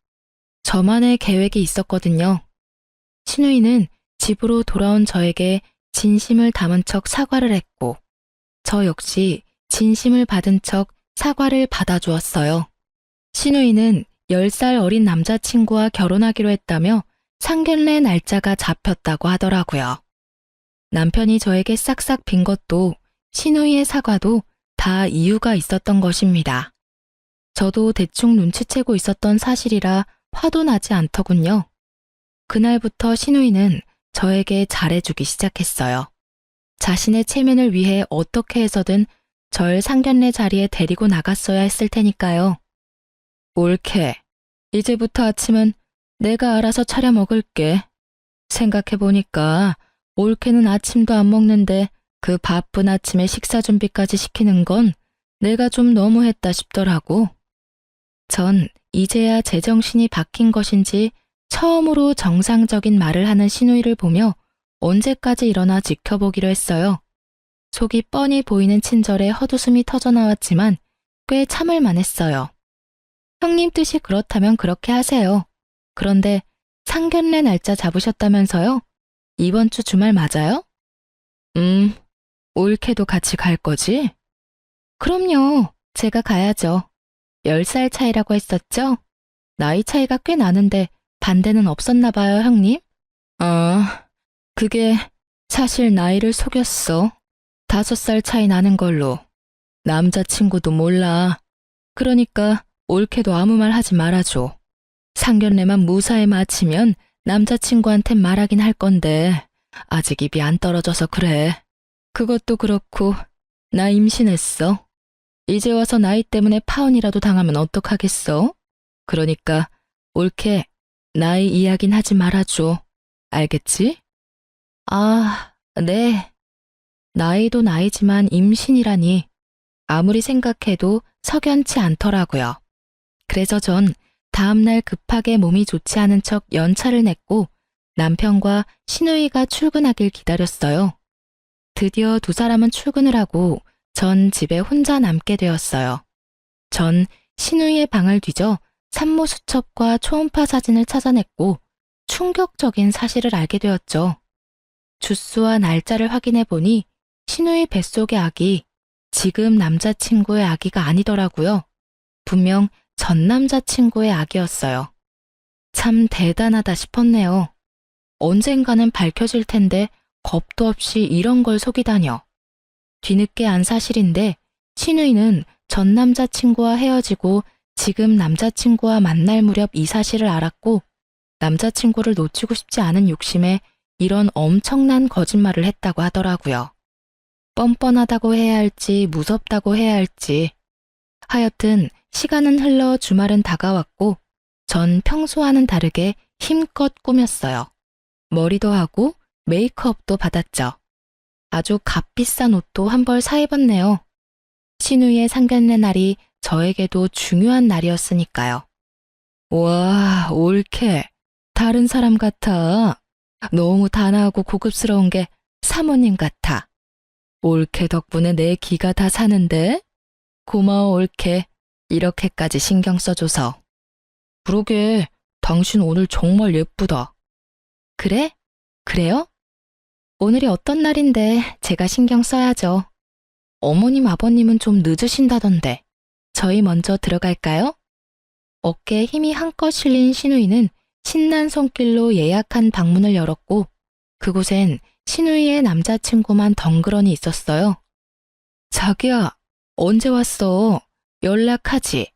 저만의 계획이 있었거든요. 시누이는 집으로 돌아온 저에게 진심을 담은 척 사과를 했고 저 역시 진심을 받은 척 사과를 받아주었어요. 시누이는 10살 어린 남자친구와 결혼하기로 했다며 상견례 날짜가 잡혔다고 하더라고요. 남편이 저에게 싹싹 빈 것도 시누이의 사과도 다 이유가 있었던 것입니다. 저도 대충 눈치채고 있었던 사실이라 화도 나지 않더군요. 그날부터 시누이는 저에게 잘해주기 시작했어요. 자신의 체면을 위해 어떻게 해서든 절 상견례 자리에 데리고 나갔어야 했을 테니까요. 옳게. 이제부터 아침은 내가 알아서 차려 먹을게. 생각해보니까 옳게는 아침도 안 먹는데 그 바쁜 아침에 식사 준비까지 시키는 건 내가 좀 너무했다 싶더라고. 전 이제야 제정신이 바뀐 것인지 처음으로 정상적인 말을 하는 시누이를 보며 언제까지 일어나 지켜보기로 했어요. 속이 뻔히 보이는 친절에 헛웃음이 터져나왔지만 꽤 참을 만했어요. 형님 뜻이 그렇다면 그렇게 하세요. 그런데 상견례 날짜 잡으셨다면서요? 이번 주 주말 맞아요? 옳게도 같이 갈 거지? 그럼요. 제가 가야죠. 10살 차이라고 했었죠? 나이 차이가 꽤 나는데 반대는 없었나 봐요, 형님? 그게 사실 나이를 속였어. 5살 차이 나는 걸로. 남자친구도 몰라. 그러니까 옳게도 아무 말 하지 말아줘. 상견례만 무사히 마치면 남자친구한텐 말하긴 할 건데 아직 입이 안 떨어져서 그래. 그것도 그렇고 나 임신했어. 이제 와서 나이 때문에 파혼이라도 당하면 어떡하겠어? 그러니까 옳게 나이 이야긴 하지 말아줘. 알겠지? 아, 네. 나이도 나이지만 임신이라니 아무리 생각해도 석연치 않더라고요. 그래서 전 다음날 급하게 몸이 좋지 않은 척 연차를 냈고 남편과 시누이가 출근하길 기다렸어요. 드디어 두 사람은 출근을 하고 전 집에 혼자 남게 되었어요. 전 시누이의 방을 뒤져 산모 수첩과 초음파 사진을 찾아냈고 충격적인 사실을 알게 되었죠. 주수와 날짜를 확인해 보니 시누이 뱃속의 아기, 지금 남자친구의 아기가 아니더라고요. 분명 전 남자친구의 아기였어요. 참 대단하다 싶었네요. 언젠가는 밝혀질 텐데 겁도 없이 이런 걸 속이다녀. 뒤늦게 안 사실인데 시누이는 전 남자친구와 헤어지고 지금 남자친구와 만날 무렵 이 사실을 알았고 남자친구를 놓치고 싶지 않은 욕심에 이런 엄청난 거짓말을 했다고 하더라고요. 뻔뻔하다고 해야 할지 무섭다고 해야 할지 하여튼 시간은 흘러 주말은 다가왔고 전 평소와는 다르게 힘껏 꾸몄어요. 머리도 하고 메이크업도 받았죠. 아주 값비싼 옷도 한 벌 사 입었네요. 시누이의 상견례 날이 저에게도 중요한 날이었으니까요. 와, 옳게. 다른 사람 같아. 너무 단아하고 고급스러운 게 사모님 같아. 올케 덕분에 내 기가 다 사는데? 고마워, 올케. 이렇게까지 신경 써줘서. 그러게, 당신 오늘 정말 예쁘다. 그래? 그래요? 오늘이 어떤 날인데 제가 신경 써야죠. 어머님, 아버님은 좀 늦으신다던데. 저희 먼저 들어갈까요? 어깨에 힘이 한껏 실린 신우이는 신난 손길로 예약한 방문을 열었고 그곳엔 신우이의 남자친구만 덩그러니 있었어요. 자기야, 언제 왔어? 연락하지.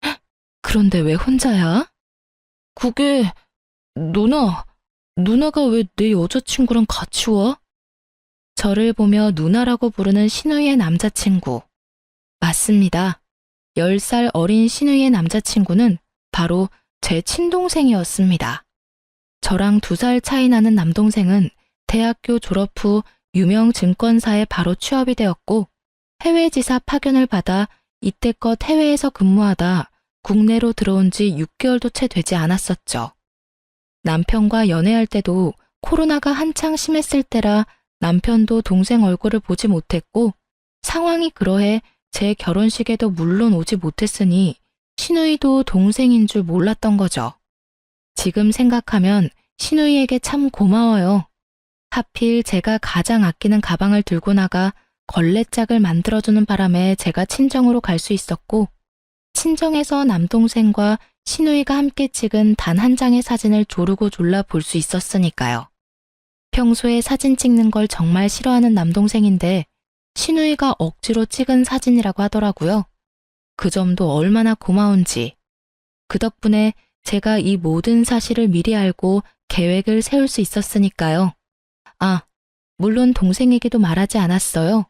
헉, 그런데 왜 혼자야? 그게 누나가 왜 내 여자친구랑 같이 와? 저를 보며 누나라고 부르는 신우이의 남자친구. 맞습니다. 10살 어린 신우이의 남자친구는 바로 제 친동생이었습니다. 저랑 2살 차이 나는 남동생은 대학교 졸업 후 유명 증권사에 바로 취업이 되었고 해외지사 파견을 받아 이때껏 해외에서 근무하다 국내로 들어온 지 6개월도 채 되지 않았었죠. 남편과 연애할 때도 코로나가 한창 심했을 때라 남편도 동생 얼굴을 보지 못했고 상황이 그러해 제 결혼식에도 물론 오지 못했으니 신우이도 동생인 줄 몰랐던 거죠. 지금 생각하면 신우이에게 참 고마워요. 하필 제가 가장 아끼는 가방을 들고 나가 걸레짝을 만들어주는 바람에 제가 친정으로 갈 수 있었고 친정에서 남동생과 신우이가 함께 찍은 단 한 장의 사진을 조르고 졸라 볼 수 있었으니까요. 평소에 사진 찍는 걸 정말 싫어하는 남동생인데 신우이가 억지로 찍은 사진이라고 하더라고요. 그 점도 얼마나 고마운지. 그 덕분에 제가 이 모든 사실을 미리 알고 계획을 세울 수 있었으니까요. 아, 물론 동생에게도 말하지 않았어요.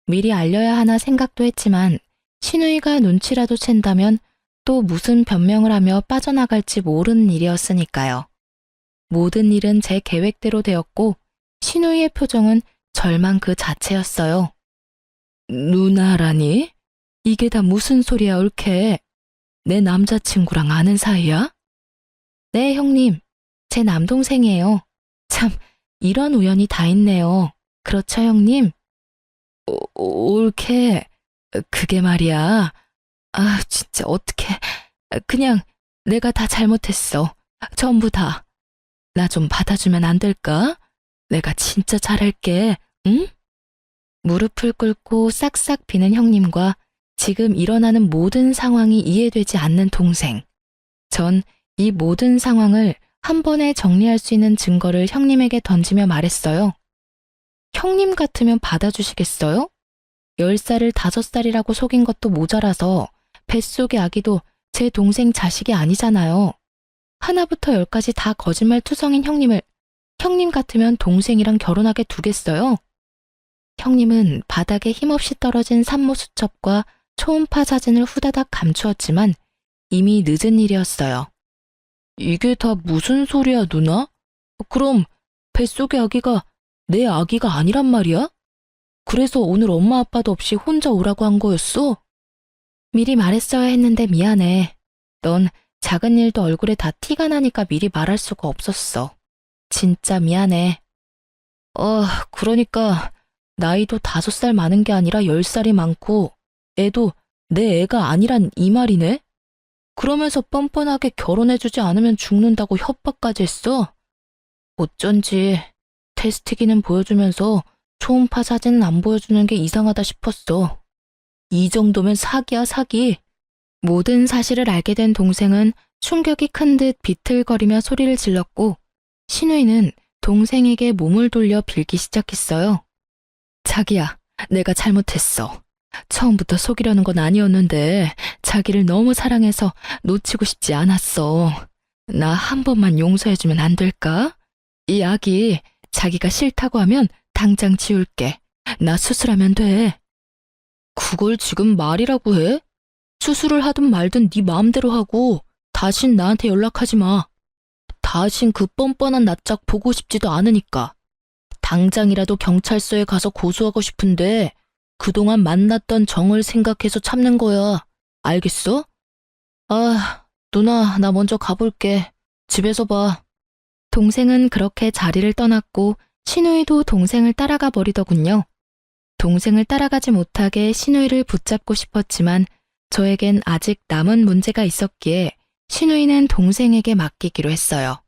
미리 알려야 하나 생각도 했지만 신우이가 눈치라도 챈다면 또 무슨 변명을 하며 빠져나갈지 모르는 일이었으니까요. 모든 일은 제 계획대로 되었고 신우이의 표정은 절망 그 자체였어요. 누나라니? 이게 다 무슨 소리야, 올케? 내 남자친구랑 아는 사이야? 네, 형님. 제 남동생이에요. 참, 이런 우연이 다 있네요. 그렇죠, 형님? 올케, 그게 말이야. 아, 진짜 어떡해. 그냥 내가 다 잘못했어. 전부 다. 나 좀 받아주면 안 될까? 내가 진짜 잘할게, 응? 무릎을 꿇고 싹싹 비는 형님과 지금 일어나는 모든 상황이 이해되지 않는 동생. 전 이 모든 상황을 한 번에 정리할 수 있는 증거를 형님에게 던지며 말했어요. 형님 같으면 받아주시겠어요? 10살을 5살이라고 속인 것도 모자라서 뱃속의 아기도 제 동생 자식이 아니잖아요. 하나부터 10까지 다 거짓말 투성인 형님을 형님 같으면 동생이랑 결혼하게 두겠어요? 형님은 바닥에 힘없이 떨어진 산모 수첩과 초음파 사진을 후다닥 감추었지만 이미 늦은 일이었어요. 이게 다 무슨 소리야, 누나? 그럼 뱃속의 아기가 내 아기가 아니란 말이야? 그래서 오늘 엄마 아빠도 없이 혼자 오라고 한 거였어? 미리 말했어야 했는데 미안해. 넌 작은 일도 얼굴에 다 티가 나니까 미리 말할 수가 없었어. 진짜 미안해. 그러니까 나이도 5살 많은 게 아니라 10살이 많고 애도 내 애가 아니란 이 말이네? 그러면서 뻔뻔하게 결혼해주지 않으면 죽는다고 협박까지 했어? 어쩐지 테스트기는 보여주면서 초음파 사진은 안 보여주는 게 이상하다 싶었어. 이 정도면 사기야, 사기. 모든 사실을 알게 된 동생은 충격이 큰 듯 비틀거리며 소리를 질렀고 신우이는 동생에게 몸을 돌려 빌기 시작했어요. 자기야, 내가 잘못했어. 처음부터 속이려는 건 아니었는데 자기를 너무 사랑해서 놓치고 싶지 않았어. 나 한 번만 용서해주면 안 될까? 이 아기 자기가 싫다고 하면 당장 지울게. 나 수술하면 돼. 그걸 지금 말이라고 해? 수술을 하든 말든 네 마음대로 하고 다신 나한테 연락하지 마. 다신 그 뻔뻔한 낯짝 보고 싶지도 않으니까. 당장이라도 경찰서에 가서 고소하고 싶은데 그동안 만났던 정을 생각해서 참는 거야. 알겠어? 아, 누나, 나 먼저 가볼게. 집에서 봐. 동생은 그렇게 자리를 떠났고 신우이도 동생을 따라가 버리더군요. 동생을 따라가지 못하게 시누이를 붙잡고 싶었지만 저에겐 아직 남은 문제가 있었기에 시누이는 동생에게 맡기기로 했어요.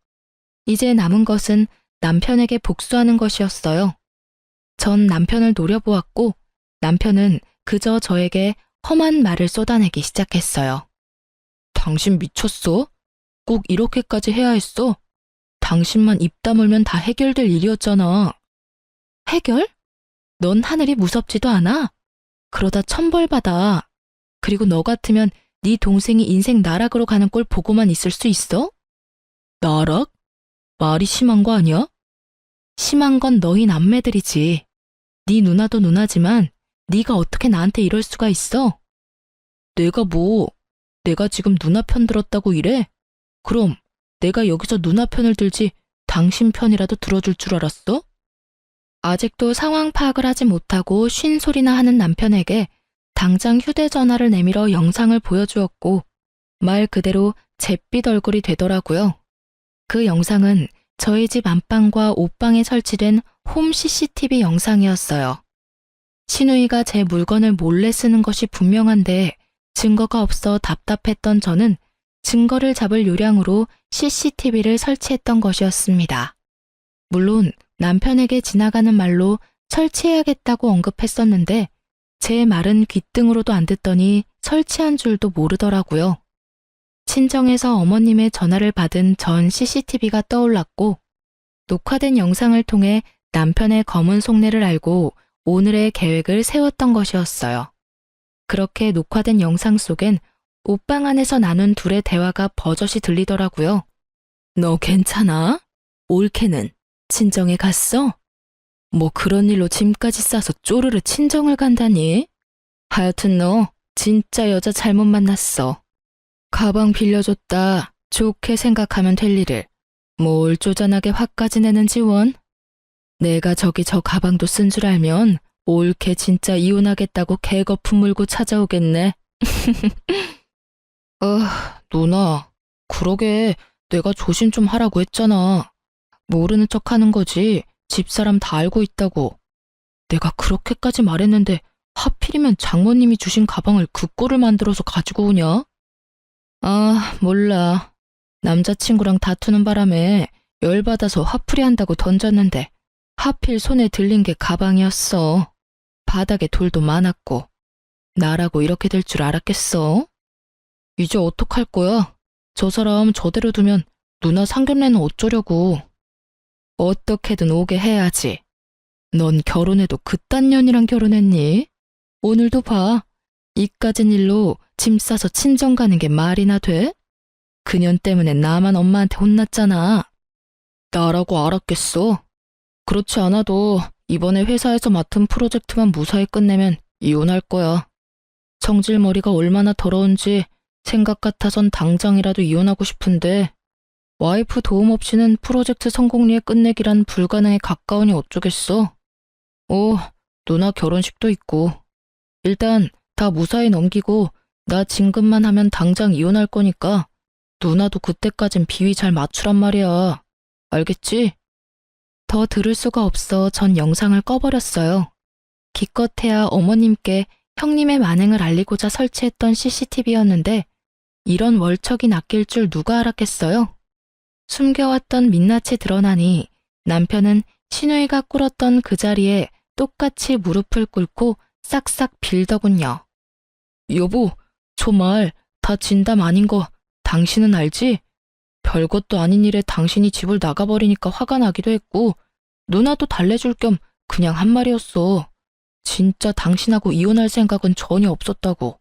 이제 남은 것은 남편에게 복수하는 것이었어요. 전 남편을 노려보았고 남편은 그저 저에게 험한 말을 쏟아내기 시작했어요. 당신 미쳤어? 꼭 이렇게까지 해야 했어? 당신만 입 다물면 다 해결될 일이었잖아. 해결? 넌 하늘이 무섭지도 않아? 그러다 천벌받아. 그리고 너 같으면 네 동생이 인생 나락으로 가는 꼴 보고만 있을 수 있어? 나락? 말이 심한 거 아니야? 심한 건 너희 남매들이지. 네 누나도 누나지만 네가 어떻게 나한테 이럴 수가 있어? 내가 지금 누나 편 들었다고 이래? 그럼 내가 여기서 누나 편을 들지 당신 편이라도 들어줄 줄 알았어? 아직도 상황 파악을 하지 못하고 쉰 소리나 하는 남편에게 당장 휴대전화를 내밀어 영상을 보여주었고 말 그대로 잿빛 얼굴이 되더라고요. 그 영상은 저희 집 안방과 옷방에 설치된 홈 CCTV 영상이었어요. 시누이가 제 물건을 몰래 쓰는 것이 분명한데 증거가 없어 답답했던 저는 증거를 잡을 요량으로 CCTV를 설치했던 것이었습니다. 물론 남편에게 지나가는 말로 설치해야겠다고 언급했었는데 제 말은 귓등으로도 안 듣더니 설치한 줄도 모르더라고요. 친정에서 어머님의 전화를 받은 전 CCTV가 떠올랐고 녹화된 영상을 통해 남편의 검은 속내를 알고 오늘의 계획을 세웠던 것이었어요. 그렇게 녹화된 영상 속엔 옷방 안에서 나눈 둘의 대화가 버젓이 들리더라고요. 너 괜찮아? 올케는 친정에 갔어? 뭐 그런 일로 짐까지 싸서 쪼르르 친정을 간다니? 하여튼 너 진짜 여자 잘못 만났어. 가방 빌려줬다. 좋게 생각하면 될 일을 뭘 쪼잔하게 화까지 내는 지원? 내가 저기 저 가방도 쓴 줄 알면 올케 진짜 이혼하겠다고 개거품 물고 찾아오겠네. 누나, 그러게 내가 조심 좀 하라고 했잖아. 모르는 척 하는 거지. 집사람 다 알고 있다고. 내가 그렇게까지 말했는데 하필이면 장모님이 주신 가방을 그 꼴을 만들어서 가지고 오냐? 아, 몰라. 남자친구랑 다투는 바람에 열받아서 화풀이 한다고 던졌는데 하필 손에 들린 게 가방이었어. 바닥에 돌도 많았고. 나라고 이렇게 될 줄 알았겠어? 이제 어떡할 거야? 저 사람 저대로 두면 누나 상견례는 어쩌려고. 어떻게든 오게 해야지. 넌 결혼해도 그딴 년이랑 결혼했니? 오늘도 봐. 이까진 일로 짐 싸서 친정 가는 게 말이나 돼? 그년 때문에 나만 엄마한테 혼났잖아. 나라고 알았겠어. 그렇지 않아도 이번에 회사에서 맡은 프로젝트만 무사히 끝내면 이혼할 거야. 성질머리가 얼마나 더러운지 생각 같아선 당장이라도 이혼하고 싶은데 와이프 도움 없이는 프로젝트 성공리에 끝내기란 불가능에 가까우니 어쩌겠어. 누나 결혼식도 있고. 일단 다 무사히 넘기고 나 진급만 하면 당장 이혼할 거니까 누나도 그때까진 비위 잘 맞추란 말이야. 알겠지? 더 들을 수가 없어 전 영상을 꺼버렸어요. 기껏해야 어머님께 형님의 만행을 알리고자 설치했던 CCTV였는데 이런 월척이 낚일 줄 누가 알았겠어요? 숨겨왔던 민낯이 드러나니 남편은 시누이가 꿇었던 그 자리에 똑같이 무릎을 꿇고 싹싹 빌더군요. 여보, 저 말 다 진담 아닌 거 당신은 알지? 별것도 아닌 일에 당신이 집을 나가버리니까 화가 나기도 했고 누나도 달래줄 겸 그냥 한 말이었어. 진짜 당신하고 이혼할 생각은 전혀 없었다고.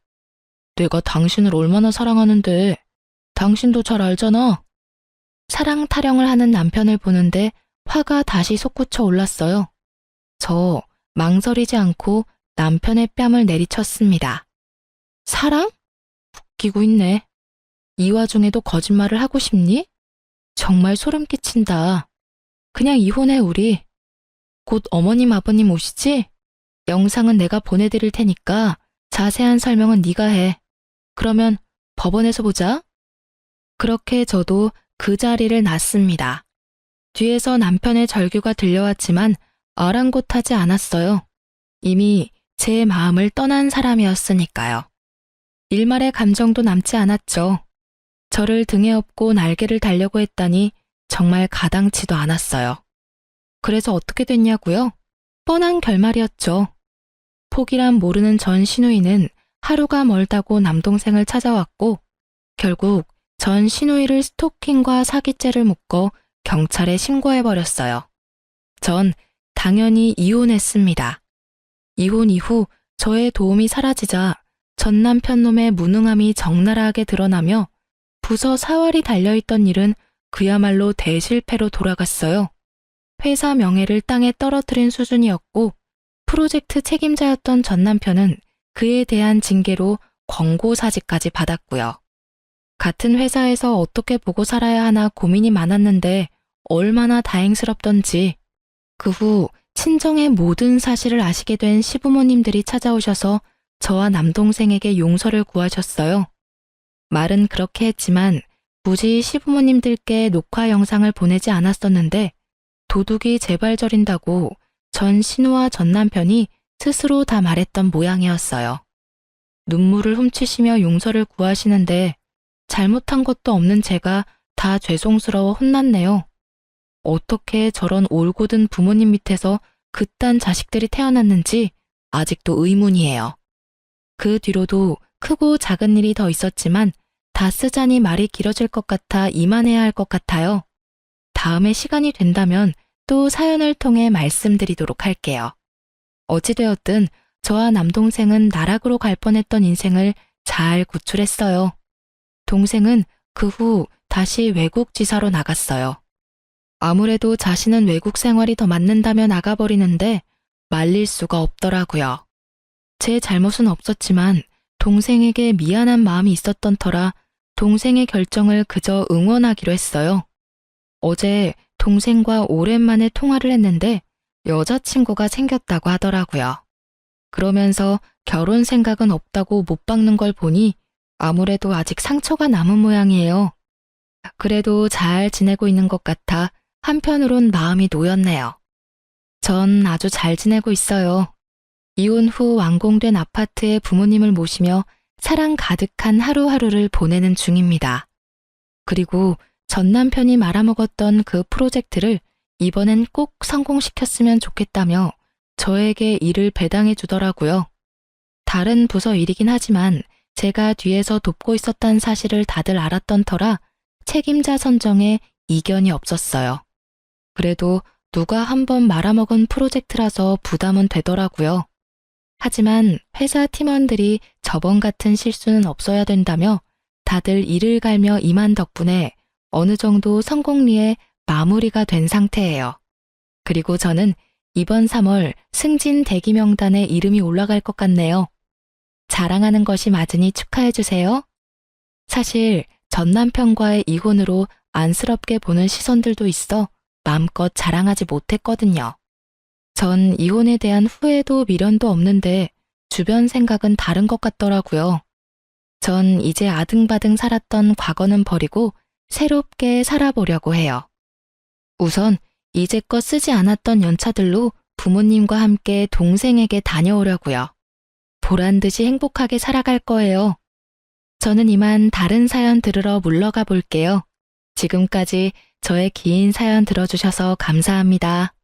내가 당신을 얼마나 사랑하는데 당신도 잘 알잖아. 사랑 타령을 하는 남편을 보는데 화가 다시 솟구쳐 올랐어요. 저 망설이지 않고 남편의 뺨을 내리쳤습니다. 사랑? 웃기고 있네. 이 와중에도 거짓말을 하고 싶니? 정말 소름 끼친다. 그냥 이혼해 우리. 곧 어머님 아버님 오시지? 영상은 내가 보내드릴 테니까 자세한 설명은 네가 해. 그러면 법원에서 보자. 그렇게 저도 그 자리를 났습니다. 뒤에서 남편의 절규가 들려왔지만 아랑곳하지 않았어요. 이미 제 마음을 떠난 사람이었으니까요. 일말의 감정도 남지 않았죠. 저를 등에 업고 날개를 달려고 했다니 정말 가당치도 않았어요. 그래서 어떻게 됐냐고요? 뻔한 결말이었죠. 폭이란 모르는 전 시누이는 하루가 멀다고 남동생을 찾아왔고 결국 전 시누이를 스토킹과 사기죄를 묶어 경찰에 신고해버렸어요. 전 당연히 이혼했습니다. 이혼 이후 저의 도움이 사라지자 전 남편 놈의 무능함이 적나라하게 드러나며 부서 사활이 달려있던 일은 그야말로 대실패로 돌아갔어요. 회사 명예를 땅에 떨어뜨린 수준이었고 프로젝트 책임자였던 전 남편은 그에 대한 징계로 권고사직까지 받았고요. 같은 회사에서 어떻게 보고 살아야 하나 고민이 많았는데 얼마나 다행스럽던지 그 후 친정의 모든 사실을 아시게 된 시부모님들이 찾아오셔서 저와 남동생에게 용서를 구하셨어요. 말은 그렇게 했지만 굳이 시부모님들께 녹화 영상을 보내지 않았었는데 도둑이 재발 저린다고 전 신우와 전 남편이 스스로 다 말했던 모양이었어요. 눈물을 훔치시며 용서를 구하시는데 잘못한 것도 없는 제가 다 죄송스러워 혼났네요. 어떻게 저런 올곧은 부모님 밑에서 그딴 자식들이 태어났는지 아직도 의문이에요. 그 뒤로도 크고 작은 일이 더 있었지만 다 쓰자니 말이 길어질 것 같아 이만해야 할 것 같아요. 다음에 시간이 된다면 또 사연을 통해 말씀드리도록 할게요. 어찌되었든 저와 남동생은 나락으로 갈 뻔했던 인생을 잘 구출했어요. 동생은 그 후 다시 외국 지사로 나갔어요. 아무래도 자신은 외국 생활이 더 맞는다며 나가버리는데 말릴 수가 없더라고요. 제 잘못은 없었지만 동생에게 미안한 마음이 있었던 터라 동생의 결정을 그저 응원하기로 했어요. 어제 동생과 오랜만에 통화를 했는데 여자친구가 생겼다고 하더라고요. 그러면서 결혼 생각은 없다고 못 박는 걸 보니 아무래도 아직 상처가 남은 모양이에요. 그래도 잘 지내고 있는 것 같아 한편으론 마음이 놓였네요. 전 아주 잘 지내고 있어요. 이혼 후 완공된 아파트에 부모님을 모시며 사랑 가득한 하루하루를 보내는 중입니다. 그리고 전 남편이 말아먹었던 그 프로젝트를 이번엔 꼭 성공시켰으면 좋겠다며 저에게 일을 배당해 주더라고요. 다른 부서 일이긴 하지만 제가 뒤에서 돕고 있었다는 사실을 다들 알았던 터라 책임자 선정에 이견이 없었어요. 그래도 누가 한번 말아먹은 프로젝트라서 부담은 되더라고요. 하지만 회사 팀원들이 저번 같은 실수는 없어야 된다며 다들 이를 갈며 임한 덕분에 어느 정도 성공리에 마무리가 된 상태예요. 그리고 저는 이번 3월 승진 대기 명단에 이름이 올라갈 것 같네요. 자랑하는 것이 맞으니 축하해주세요. 사실 전 남편과의 이혼으로 안쓰럽게 보는 시선들도 있어 마음껏 자랑하지 못했거든요. 전 이혼에 대한 후회도 미련도 없는데 주변 생각은 다른 것 같더라고요. 전 이제 아등바등 살았던 과거는 버리고 새롭게 살아보려고 해요. 우선 이제껏 쓰지 않았던 연차들로 부모님과 함께 동생에게 다녀오려고요. 보란 듯이 행복하게 살아갈 거예요. 저는 이만 다른 사연 들으러 물러가 볼게요. 지금까지 저의 긴 사연 들어주셔서 감사합니다.